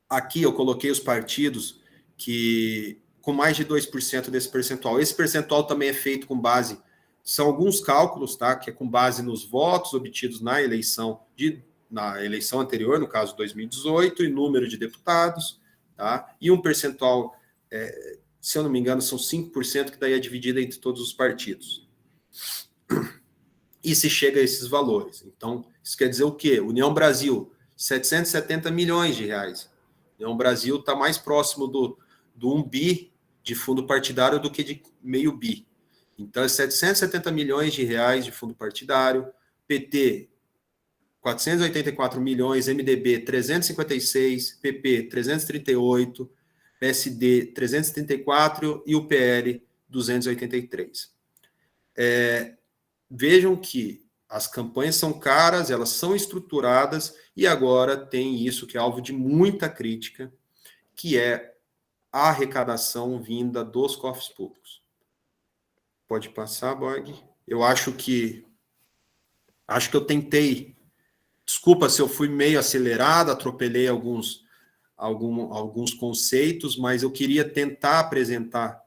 S2: Aqui eu coloquei os partidos que com mais de 2% desse percentual. Esse percentual também é feito com base, são alguns cálculos, tá? Que é com base nos votos obtidos na eleição anterior, no caso 2018, e número de deputados, tá? E um percentual, se eu não me engano, são 5%, que daí é dividido entre todos os partidos. E se chega a esses valores. Então, isso quer dizer o quê? União Brasil, 770 milhões de reais. União Brasil está mais próximo do 1 bi de fundo partidário do que de meio bi. Então, é 770 milhões de reais de fundo partidário, PT, 484 milhões, MDB, 356, PP, 338, PSD, 334 e o PL, 283. Vejam que as campanhas são caras, elas são estruturadas, e agora tem isso que é alvo de muita crítica, que é a arrecadação vinda dos cofres públicos. Pode passar, Borg. Eu acho que eu tentei, desculpa se eu fui meio acelerado, atropelei alguns conceitos, mas eu queria tentar apresentar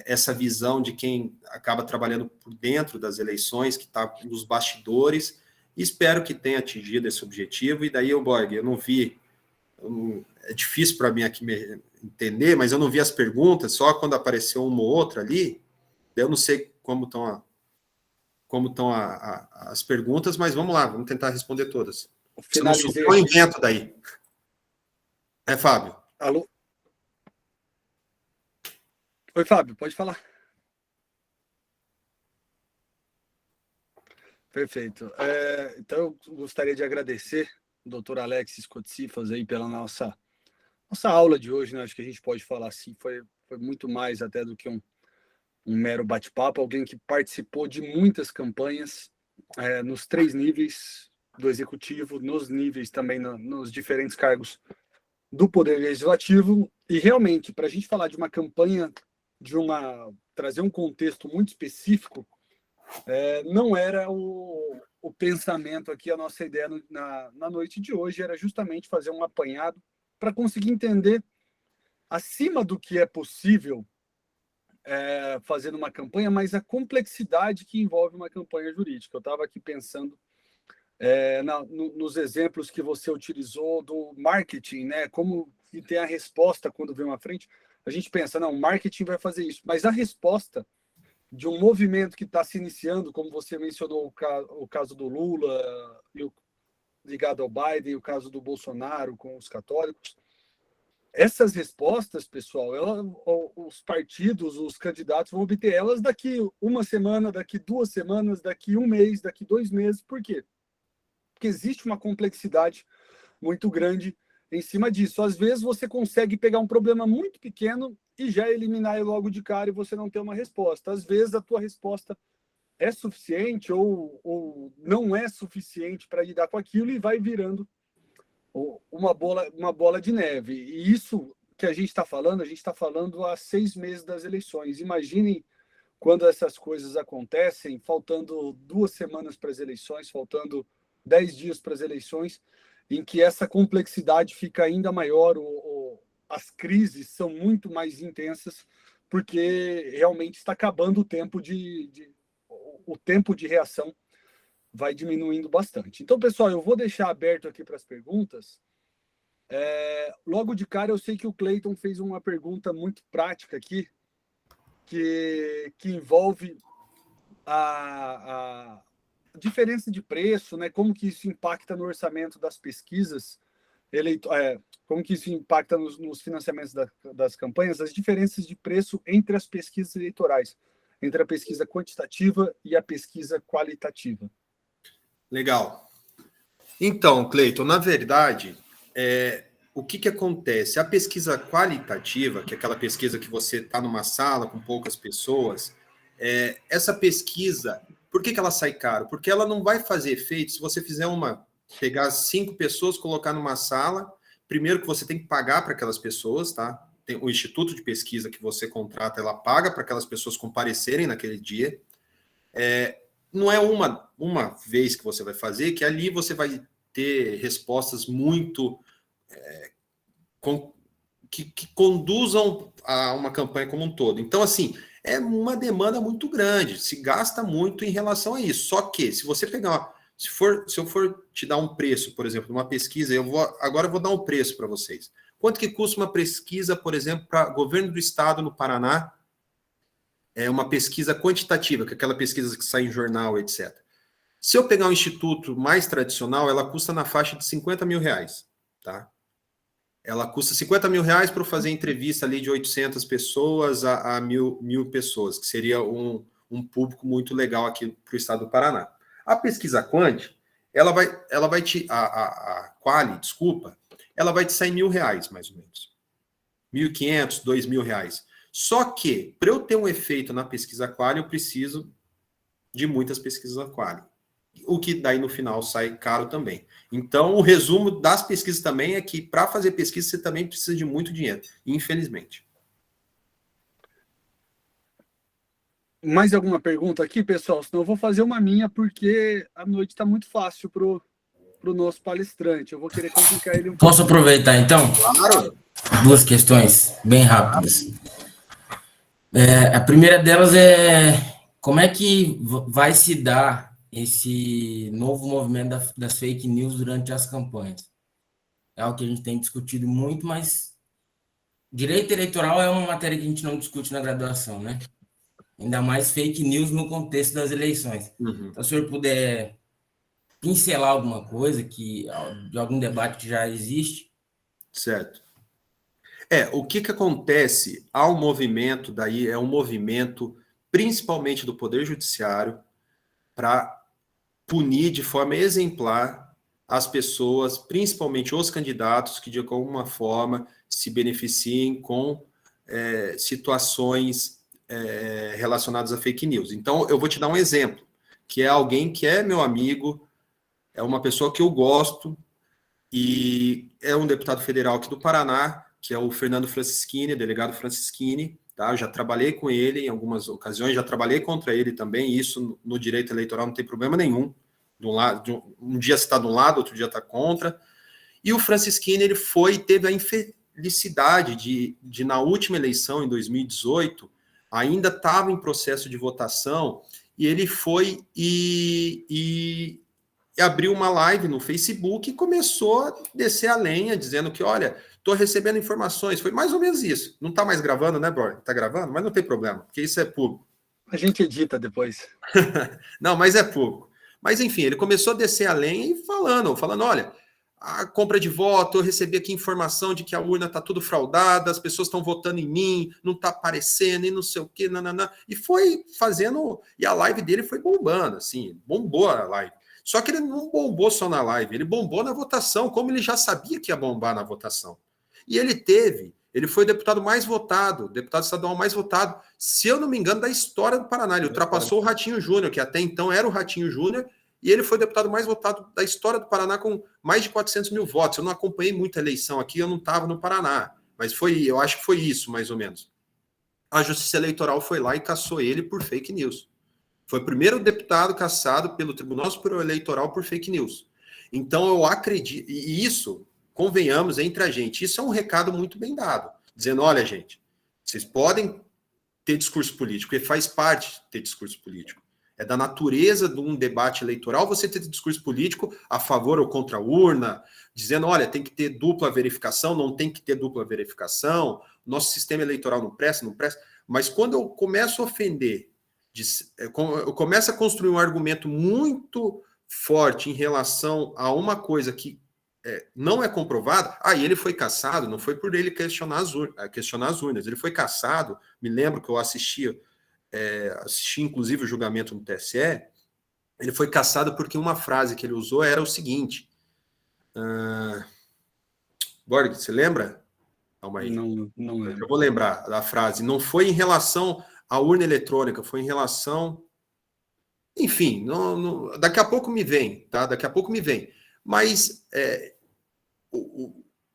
S2: essa visão de quem acaba trabalhando por dentro das eleições, que está nos bastidores. Espero que tenha atingido esse objetivo. E daí, Borg, eu não vi, é difícil para mim aqui entender, mas eu não vi as perguntas, só quando apareceu uma ou outra ali. Eu não sei como estão as perguntas, mas vamos lá, vamos tentar responder todas. Se não souber, eu invento daí. Fábio?
S1: Alô? Oi, Fábio, pode falar. Perfeito. Então, eu gostaria de agradecer o doutor Alex Cotsifas aí pela nossa aula de hoje, né? Acho que a gente pode falar assim, foi muito mais até do que um mero bate-papo, alguém que participou de muitas campanhas nos 3 níveis do executivo, nos níveis também, nos diferentes cargos do Poder Legislativo, e realmente, para a gente falar de uma campanha, trazer um contexto muito específico, não era o pensamento aqui, a nossa ideia na noite de hoje era justamente fazer um apanhado para conseguir entender, acima do que é possível fazendo uma campanha, mas a complexidade que envolve uma campanha jurídica. Eu estava aqui pensando nos exemplos que você utilizou do marketing, né? Como que tem a resposta quando vem uma frente, a gente pensa, não, o marketing vai fazer isso, mas a resposta de um movimento que está se iniciando, como você mencionou o caso do Lula, ligado ao Biden, e o caso do Bolsonaro com os católicos, essas respostas, pessoal, os partidos, os candidatos vão obter elas daqui uma semana, daqui 2 semanas, daqui 1 mês, daqui 2 meses. Por quê? Porque existe uma complexidade muito grande em cima disso. Às vezes você consegue pegar um problema muito pequeno e já eliminar ele logo de cara e você não ter uma resposta. Às vezes a tua resposta é suficiente ou não é suficiente para lidar com aquilo e vai virando uma bola de neve. E isso que a gente está falando há 6 meses das eleições. Imaginem quando essas coisas acontecem, faltando 2 semanas para as eleições, faltando 10 dias para as eleições, em que essa complexidade fica ainda maior, as crises são muito mais intensas, porque realmente está acabando o tempo o tempo de reação vai diminuindo bastante. Então, pessoal, eu vou deixar aberto aqui para as perguntas. Logo de cara, eu sei que o Cleiton fez uma pergunta muito prática aqui, que envolve a diferença de preço, né? Como que isso impacta no orçamento das pesquisas, como que isso impacta nos financiamentos das campanhas, as diferenças de preço entre as pesquisas eleitorais, entre a pesquisa quantitativa e a pesquisa qualitativa.
S2: Legal. Então, Cleiton, na verdade, o que acontece? A pesquisa qualitativa, que é aquela pesquisa que você está numa sala com poucas pessoas, essa pesquisa, por que ela sai caro? Porque ela não vai fazer efeito se você fizer pegar 5 pessoas, colocar numa sala, primeiro que você tem que pagar para aquelas pessoas, tá? Tem o instituto de pesquisa que você contrata, ela paga para aquelas pessoas comparecerem naquele dia. Não é uma vez que você vai fazer, que ali você vai ter respostas muito que conduzam a uma campanha como um todo. Então, assim, é uma demanda muito grande, se gasta muito em relação a isso. Só que, se você pegar, se eu for te dar um preço, por exemplo, numa pesquisa, agora eu vou dar um preço para vocês. Quanto que custa uma pesquisa, por exemplo, para governo do estado no Paraná? É uma pesquisa quantitativa, que é aquela pesquisa que sai em jornal, etc. Se eu pegar um instituto mais tradicional, ela custa na faixa de R$50 mil, tá? Ela custa R$50 mil para fazer entrevista ali de 800 pessoas a 1.000 pessoas, que seria um público muito legal aqui para o estado do Paraná. A pesquisa Quant, ela vai te... A Quali, desculpa, ela vai te sair R$1.000, mais ou menos. R$1.500, R$2.000. Só que, para eu ter um efeito na pesquisa Quali, eu preciso de muitas pesquisas Quali. O que daí no final sai caro também. Então, o resumo das pesquisas também é que para fazer pesquisa você também precisa de muito dinheiro, infelizmente.
S1: Mais alguma pergunta aqui, pessoal? Senão eu vou fazer uma minha, porque a noite está muito fácil para o nosso palestrante. Eu vou querer complicar ele um pouco.
S3: Posso aproveitar, então?
S2: Claro.
S3: 2 questões bem rápidas. A primeira delas é como é que vai se dar esse novo movimento das fake news durante as campanhas? É algo que a gente tem discutido muito, mas direito eleitoral é uma matéria que a gente não discute na graduação, né? Ainda mais fake news no contexto das eleições.
S2: Uhum.
S3: Então, se o senhor puder pincelar alguma coisa de algum debate que já existe.
S2: Certo. O que acontece ao movimento, daí é um movimento principalmente do Poder Judiciário para punir de forma exemplar as pessoas, principalmente os candidatos que de alguma forma se beneficiem com situações relacionadas a fake news. Então, eu vou te dar um exemplo, que é alguém que é meu amigo, é uma pessoa que eu gosto, e é um deputado federal aqui do Paraná, que é o Fernando Francischini, delegado Francischini, tá? Eu já trabalhei com ele em algumas ocasiões, já trabalhei contra ele também, isso no direito eleitoral não tem problema nenhum. Um dia você está de um lado, outro dia está contra. E o Francischini, ele teve a infelicidade de na última eleição, em 2018, ainda estava em processo de votação, e ele foi e e abriu uma live no Facebook e começou a descer a lenha, dizendo que, olha, estou recebendo informações. Foi mais ou menos isso. Não está mais gravando, né, Bor? Está gravando? Mas não tem problema, porque isso é público.
S1: A gente edita depois.
S2: Não, mas é público. Mas, enfim, ele começou a descer a lenha e falando, olha, a compra de voto, eu recebi aqui informação de que a urna está tudo fraudada, as pessoas estão votando em mim, não está aparecendo e não sei o quê, nananã. E foi fazendo, e a live dele foi bombando, assim, bombou a live. Só que ele não bombou só na live, ele bombou na votação, como ele já sabia que ia bombar na votação. E ele foi o deputado mais votado, deputado estadual mais votado, se eu não me engano, da história do Paraná. Ele ultrapassou o Ratinho Júnior, que até então era o Ratinho Júnior, e ele foi o deputado mais votado da história do Paraná com mais de 400 mil votos. Eu não acompanhei muita eleição aqui, eu não estava no Paraná, mas eu acho que foi isso, mais ou menos. A Justiça Eleitoral foi lá e cassou ele por fake news. Foi o primeiro deputado cassado pelo Tribunal Superior Eleitoral por fake news. Então, eu acredito, e isso, convenhamos entre a gente, isso é um recado muito bem dado, dizendo, olha, gente, vocês podem ter discurso político, porque faz parte de ter discurso político. É da natureza de um debate eleitoral você ter discurso político a favor ou contra a urna, dizendo, olha, tem que ter dupla verificação, não tem que ter dupla verificação, nosso sistema eleitoral não presta, mas quando eu começo a ofender, eu começo a construir um argumento muito forte em relação a uma coisa que não é comprovada, aí ele foi cassado, não foi por ele questionar as urnas, ele foi cassado, me lembro que eu assisti inclusive o julgamento no TSE, ele foi cassado porque uma frase que ele usou era o seguinte, Borg, você lembra? Calma aí.
S1: Não lembro.
S2: Eu vou lembrar da frase, não foi em relação à urna eletrônica, foi em relação... Enfim, daqui a pouco me vem, tá? Daqui a pouco me vem. Mas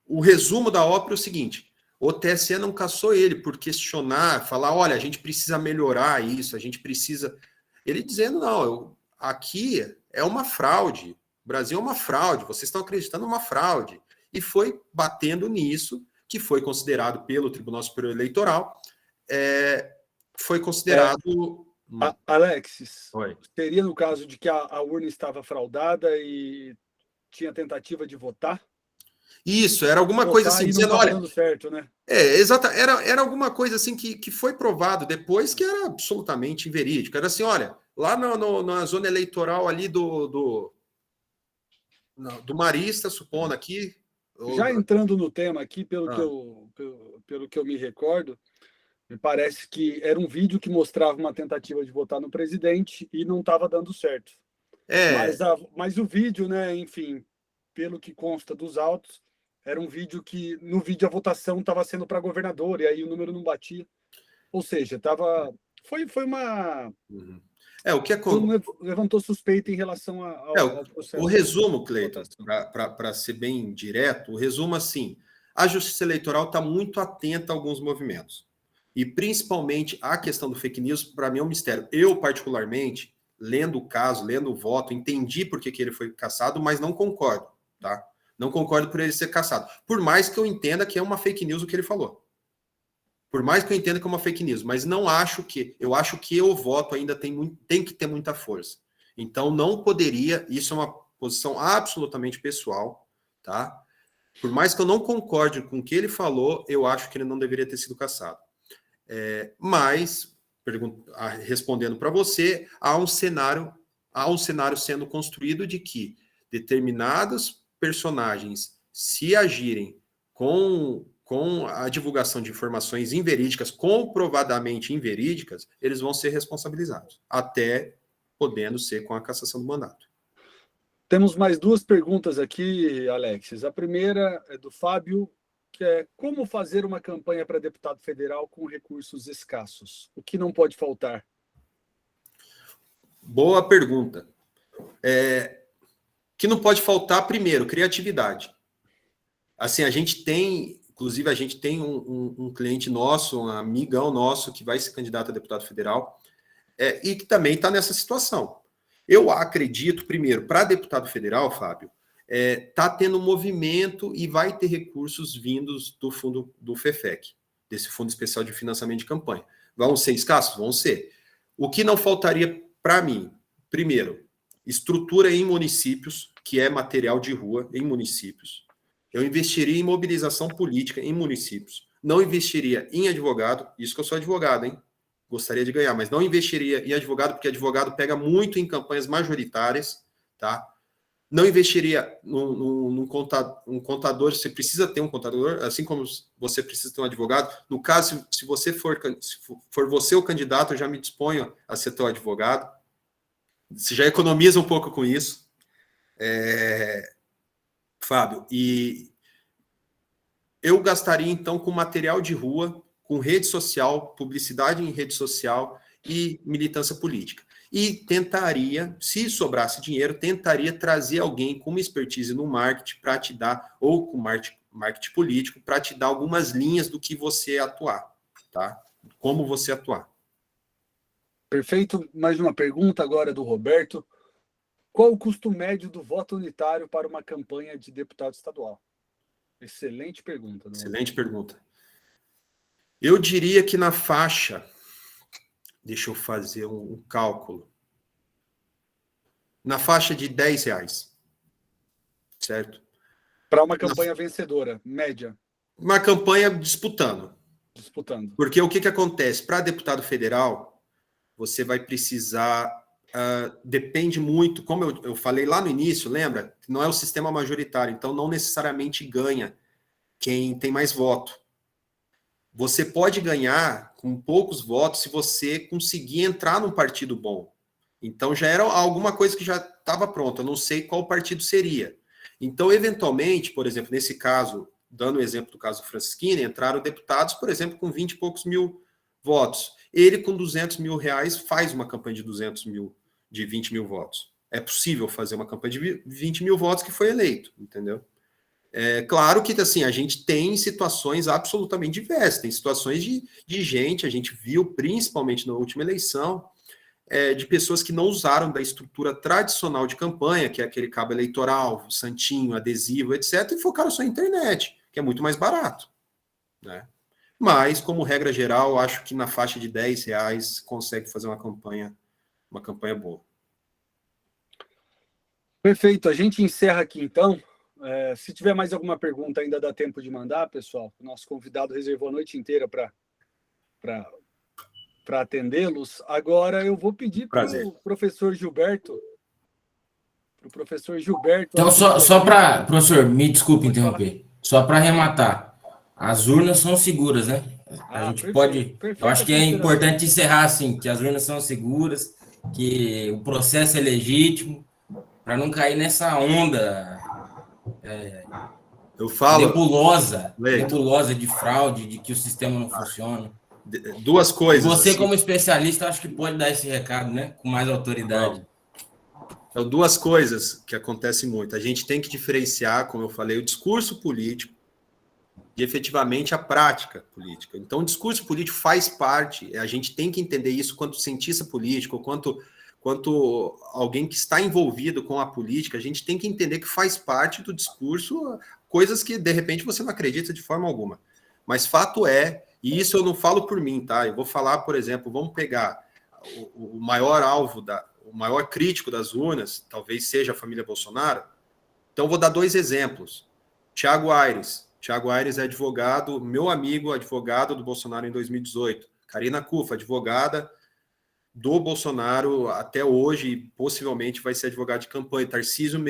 S2: o resumo da ópera é o seguinte, o TSE não cassou ele por questionar, falar, olha, a gente precisa melhorar isso, a gente precisa... Ele dizendo, não, aqui é uma fraude, o Brasil é uma fraude, vocês estão acreditando numa fraude. E foi batendo nisso, que foi considerado pelo Tribunal Superior Eleitoral, foi considerado...
S1: Alexis,
S2: Oi.
S1: seria no caso de que a urna estava fraudada e tinha tentativa de votar?
S2: Isso, era alguma coisa assim, dizendo, olha...
S1: dando certo, né?
S2: Exata, era alguma coisa assim que foi provado depois que era absolutamente inverídico. Era assim, olha, lá na zona eleitoral ali do Marista, supondo aqui...
S1: Já entrando no tema aqui, pelo que eu me recordo, me parece que era um vídeo que mostrava uma tentativa de votar no presidente e não estava dando certo. Mas o vídeo, né, enfim, pelo que consta dos autos, era um vídeo que, no vídeo, a votação estava sendo para governador, e aí o número não batia. Ou seja, foi uma...
S2: o que
S1: levantou suspeita em relação ao processo.
S2: O resumo, Cleiton, para ser bem direto, o resumo assim, a Justiça Eleitoral está muito atenta a alguns movimentos. E principalmente a questão do fake news, para mim é um mistério. Eu, particularmente, lendo o caso, lendo o voto, entendi por que ele foi cassado, mas não concordo, tá? Não concordo por ele ser cassado. Por mais que eu entenda que é uma fake news o que ele falou. Por mais que eu entenda que é uma fake news, mas não acho que... Eu acho que o voto ainda tem que ter muita força. Então, não poderia... Isso é uma posição absolutamente pessoal, tá? Por mais que eu não concorde com o que ele falou, eu acho que ele não deveria ter sido cassado. Mas, respondendo para você, há um cenário sendo construído de que determinados personagens, se agirem com a divulgação de informações inverídicas, comprovadamente inverídicas, eles vão ser responsabilizados, até podendo ser com a cassação do mandato.
S1: Temos mais duas perguntas aqui, Alexis. A primeira é do Fábio, que é como fazer uma campanha para deputado federal com recursos escassos? O que não pode faltar?
S2: Boa pergunta. Que não pode faltar, primeiro, criatividade. Assim, inclusive a gente tem um cliente nosso, um amigão nosso, que vai ser candidato a deputado federal, e que também está nessa situação. Eu acredito, primeiro, para deputado federal, Fábio, está tendo um movimento e vai ter recursos vindos do fundo do FEFEC, desse Fundo Especial de Financiamento de Campanha. Vão ser escassos? Vão ser. O que não faltaria para mim? Primeiro, estrutura em municípios, que é material de rua em municípios. Eu investiria em mobilização política em municípios. Não investiria em advogado, isso que eu sou advogado, hein? Gostaria de ganhar, mas não investiria em advogado, porque advogado pega muito em campanhas majoritárias, tá? Não investiria num contador, você precisa ter um contador, assim como você precisa ter um advogado. No caso, se for você o candidato, eu já me disponho a ser teu advogado. Você já economiza um pouco com isso. Fábio, e eu gastaria, então, com material de rua, com rede social, publicidade em rede social e militância política. E tentaria, se sobrasse dinheiro, tentaria trazer alguém com uma expertise no marketing para te dar, ou com marketing político, para te dar algumas linhas do que você atuar, tá? Como você atuar.
S1: Perfeito. Mais uma pergunta agora do Roberto. Qual o custo médio do voto unitário para uma campanha de deputado estadual? Excelente pergunta.
S2: Excelente pergunta. Eu diria que na faixa... Deixa eu fazer um cálculo. Na faixa de R$10, certo?
S1: Para uma campanha vencedora, média.
S2: Uma campanha disputando. Porque o que acontece? Para deputado federal, você vai precisar... depende muito, como eu falei lá no início, lembra? Não é o sistema majoritário, então não necessariamente ganha quem tem mais voto. Você pode ganhar com poucos votos se você conseguir entrar num partido bom. Então já era alguma coisa que já estava pronta, eu não sei qual partido seria. Então, eventualmente, por exemplo, nesse caso, dando o exemplo do caso do Francisquini, entraram deputados, por exemplo, com 20 e poucos mil votos. Ele, com R$200 mil, faz uma campanha de 200 mil, de 20 mil votos. É possível fazer uma campanha de 20 mil votos que foi eleito, entendeu? É claro que assim, a gente tem situações absolutamente diversas, tem situações de gente, a gente viu principalmente na última eleição, de pessoas que não usaram da estrutura tradicional de campanha, que é aquele cabo eleitoral, santinho, adesivo, etc., e focaram só na internet, que é muito mais barato, né? Mas, como regra geral, acho que na faixa de R$10 consegue fazer uma campanha boa.
S1: Perfeito, a gente encerra aqui então. Se tiver mais alguma pergunta, ainda dá tempo de mandar, pessoal. O nosso convidado reservou a noite inteira para atendê-los. Agora eu vou pedir para o professor Gilberto.
S3: Então, só para... Professor, me desculpe interromper. Só para arrematar. As urnas são seguras, né? A gente pode... Eu acho que é importante encerrar assim, que as urnas são seguras, que o processo é legítimo, para não cair nessa onda...
S2: eu falo
S3: nebulosa de fraude, de que o sistema não funciona.
S2: Duas coisas.
S3: Você, assim, como especialista, acho que pode dar esse recado, né? Com mais autoridade.
S2: Então, duas coisas que acontecem muito. A gente tem que diferenciar, como eu falei, o discurso político e efetivamente a prática política. Então, o discurso político faz parte, a gente tem que entender isso quanto cientista político, quanto alguém que está envolvido com a política, a gente tem que entender que faz parte do discurso coisas que, de repente, você não acredita de forma alguma. Mas fato é, e isso eu não falo por mim, tá? Eu vou falar, por exemplo, vamos pegar o maior alvo, o maior crítico das urnas, talvez seja a família Bolsonaro. Então, vou dar dois exemplos. Thiago Aires. Thiago Aires é advogado, meu amigo, advogado do Bolsonaro em 2018. Karina Cufa, advogada do Bolsonaro até hoje, possivelmente vai ser advogado de campanha. Tarcísio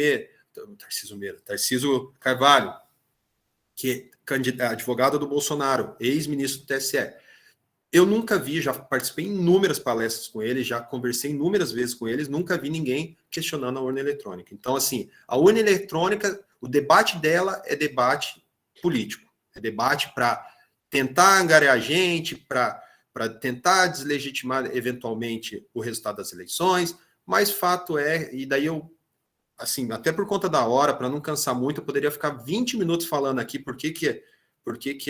S2: Carvalho, que é advogado do Bolsonaro, ex-ministro do TSE. Eu nunca vi, já participei em inúmeras palestras com ele, já conversei inúmeras vezes com eles, nunca vi ninguém questionando a urna eletrônica. Então, assim, a urna eletrônica, o debate dela é debate político, é debate para tentar angariar gente, para tentar deslegitimar eventualmente o resultado das eleições, mas fato é, e daí eu, assim, até por conta da hora, para não cansar muito, eu poderia ficar 20 minutos falando aqui por que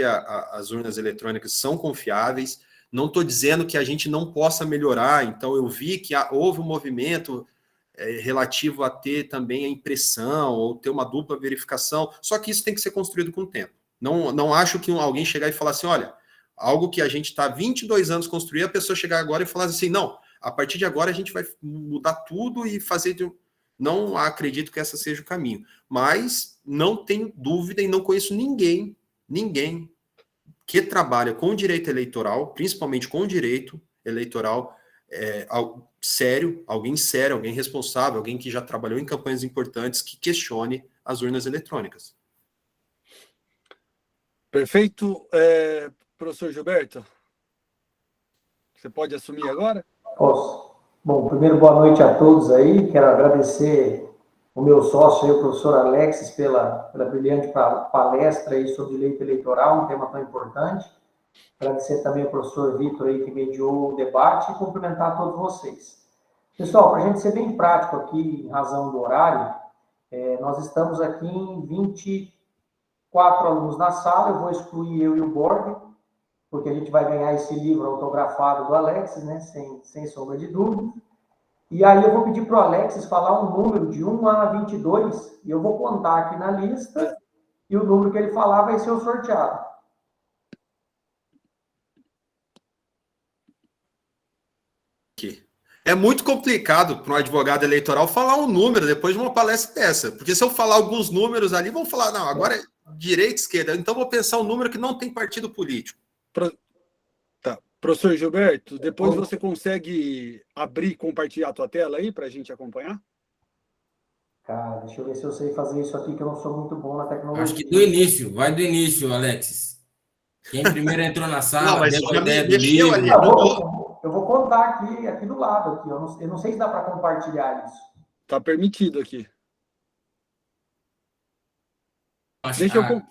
S2: as urnas eletrônicas são confiáveis. Não estou dizendo que a gente não possa melhorar, então eu vi que houve um movimento relativo a ter também a impressão, ou ter uma dupla verificação, só que isso tem que ser construído com o tempo. Não acho que alguém chegar e falar assim, olha, algo que a gente está 22 anos construindo, a pessoa chegar agora e falar assim, não, a partir de agora a gente vai mudar tudo e fazer... não acredito que esse seja o caminho. Mas não tenho dúvida e não conheço ninguém que trabalha com direito eleitoral, principalmente com direito eleitoral, sério, alguém responsável, alguém que já trabalhou em campanhas importantes, que questione as urnas eletrônicas.
S1: Perfeito. Professor Gilberto, você pode assumir agora?
S4: Posso. Bom, primeiro, boa noite a todos aí. Quero agradecer o meu sócio aí, o professor Alexis, pela brilhante palestra aí sobre direito eleitoral, um tema tão importante. Agradecer também ao professor Vitor aí, que mediou o debate, e cumprimentar todos vocês. Pessoal, para a gente ser bem prático aqui, em razão do horário, nós estamos aqui em 24 alunos na sala, eu vou excluir eu e o Borg, porque a gente vai ganhar esse livro autografado do Alexis, né, sem sombra de dúvida. E aí eu vou pedir para o Alexis falar um número de 1 a 22, e eu vou contar aqui na lista, e o número que ele falar vai ser o sorteado.
S2: É muito complicado para um advogado eleitoral falar um número depois de uma palestra dessa, porque se eu falar alguns números ali, vão falar, não, agora é direita, esquerda, então vou pensar um número que não tem partido político.
S1: Tá. Professor Gilberto, depois você consegue abrir e compartilhar a tua tela aí para a gente acompanhar?
S4: Cara, deixa eu ver se eu sei fazer isso aqui, que eu não sou muito bom na tecnologia.
S3: Acho que do início, vai do início, Alexis. Quem primeiro entrou na sala,
S2: não, mas
S3: deu a
S2: já
S3: ideia do
S2: mexeu
S3: livro.
S2: ali.
S4: Eu vou contar aqui do lado. Aqui. Eu não sei se dá para compartilhar isso.
S1: Tá permitido aqui.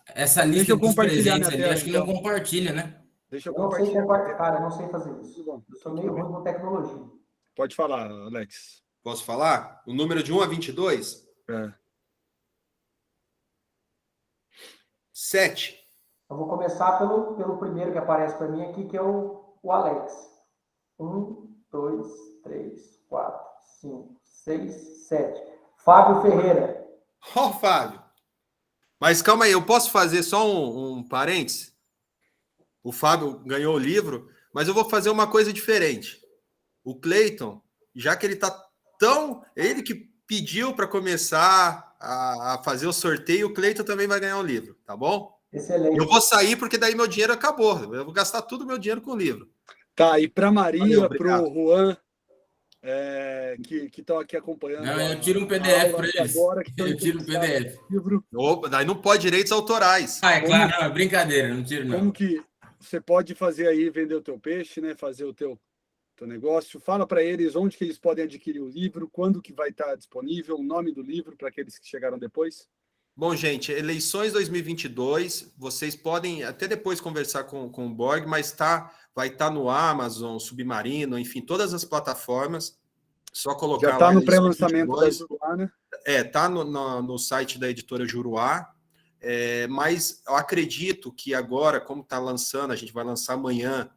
S3: Essa lista
S1: eu
S3: dos
S1: compartilhar
S3: presentes
S1: minha
S3: ali,
S1: tela,
S3: acho que
S1: então.
S3: não compartilha, né?
S1: Deixa eu
S4: não sei
S1: compartilhar.
S4: cara, eu não sei fazer isso. Eu sou meio ruim com tecnologia.
S1: Pode falar, Alex.
S2: Posso falar? O número de 1 a 22? 7.
S4: Eu vou começar pelo primeiro que aparece para mim aqui, que é o Alex. 1, 2, 3, 4, 5, 6, 7. Fábio Ferreira.
S2: Ó, Fábio. Mas calma aí, eu posso fazer só um parênteses? O Fábio ganhou o livro, mas eu vou fazer uma coisa diferente. O Cleiton, já que ele tá ele que pediu para começar a fazer o sorteio, o Cleiton também vai ganhar o livro, tá bom?
S4: Excelente.
S2: Eu vou sair porque daí meu dinheiro acabou. Eu vou gastar todo o meu dinheiro com o livro.
S1: Tá, e para Maria, para o Juan, que estão aqui acompanhando.
S3: Não, eu tiro um PDF para eles.
S1: Agora,
S3: Eu tiro um PDF.
S2: Opa, daí não pode direitos autorais.
S3: É claro, não, é brincadeira, não tiro não.
S1: Como que você pode fazer aí, vender o teu peixe, né? Fazer o teu negócio. Fala para eles onde que eles podem adquirir o livro, quando que vai estar disponível, o nome do livro para aqueles que chegaram depois.
S2: Bom, gente, eleições 2022, vocês podem até depois conversar com o Borg, mas vai estar no Amazon, Submarino, enfim, todas as plataformas. Só colocar
S1: já está no
S2: eleições
S1: pré-lançamento da Juruá, né?
S2: Está no site da editora Juruá, mas eu acredito que agora, como está lançando, a gente vai lançar amanhã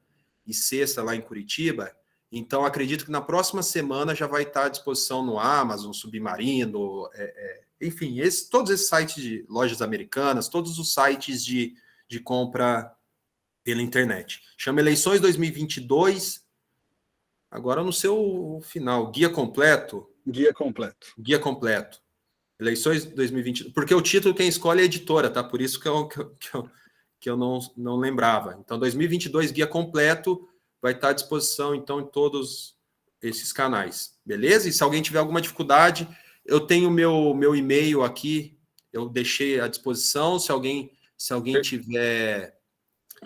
S2: e sexta lá em Curitiba, então acredito que na próxima semana já vai estar à disposição no Amazon, Submarino, enfim, todos esses sites de lojas americanas, todos os sites de compra pela internet. Chama Eleições 2022, agora no seu final, guia completo.
S1: Guia completo.
S2: Guia completo. Eleições 2022, porque o título quem escolhe é a editora, tá? Por isso que eu não lembrava. Então, 2022, guia completo, vai estar à disposição, então, em todos esses canais. Beleza? E se alguém tiver alguma dificuldade, eu tenho meu e-mail aqui, eu deixei à disposição. Se alguém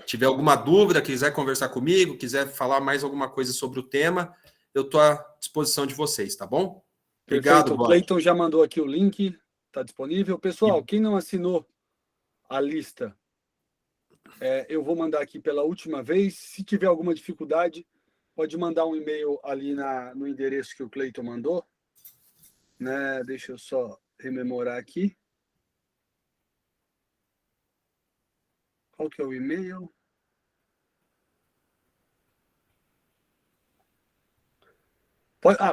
S2: tiver alguma dúvida, quiser conversar comigo, quiser falar mais alguma coisa sobre o tema, eu estou à disposição de vocês, tá bom? Obrigado,
S1: o Cleiton já mandou aqui o link, está disponível. Pessoal, quem não assinou a lista, eu vou mandar aqui pela última vez. Se tiver alguma dificuldade, pode mandar um e-mail ali no endereço que o Cleiton mandou. Né? Deixa eu só rememorar aqui. Qual que é o e-mail?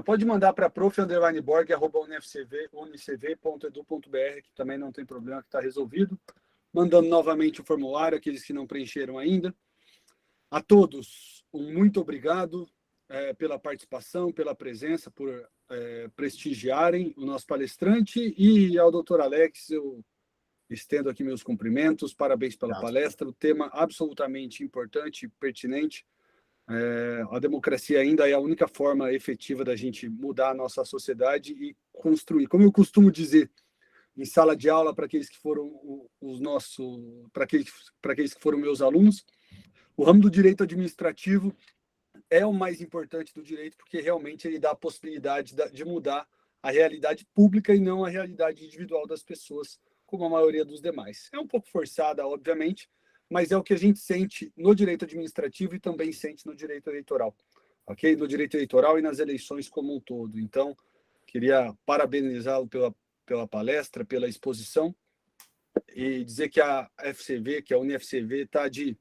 S1: Pode mandar para prof_borg@unicv.edu.br, que também não tem problema, que está resolvido. Mandando novamente o formulário, aqueles que não preencheram ainda. A todos, muito obrigado pela participação, pela presença, por prestigiarem o nosso palestrante, e ao doutor Alex, eu estendo aqui meus cumprimentos, parabéns pela palestra, o tema absolutamente importante e pertinente. A democracia ainda é a única forma efetiva da gente mudar a nossa sociedade e construir. Como eu costumo dizer em sala de aula para aqueles que foram para aqueles que foram meus alunos, o ramo do direito administrativo é o mais importante do direito, porque realmente ele dá a possibilidade de mudar a realidade pública e não a realidade individual das pessoas, como a maioria dos demais. É um pouco forçada, obviamente, mas é o que a gente sente no direito administrativo e também sente no direito eleitoral, ok? No direito eleitoral e nas eleições como um todo. Então, queria parabenizá-lo pela palestra, pela exposição, e dizer que a FCV, que a UniFCV, está de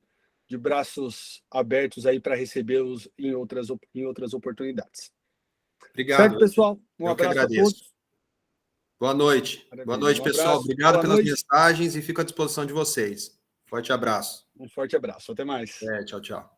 S1: braços abertos aí para recebê-los em outras oportunidades.
S2: Obrigado.
S1: Certo, pessoal? Um abraço a todos.
S2: Boa noite.
S1: Maravilha.
S2: Boa noite, pessoal. Obrigado pelas mensagens e fico à disposição de vocês. Forte abraço.
S1: Um forte abraço. Até mais.
S2: Tchau, tchau.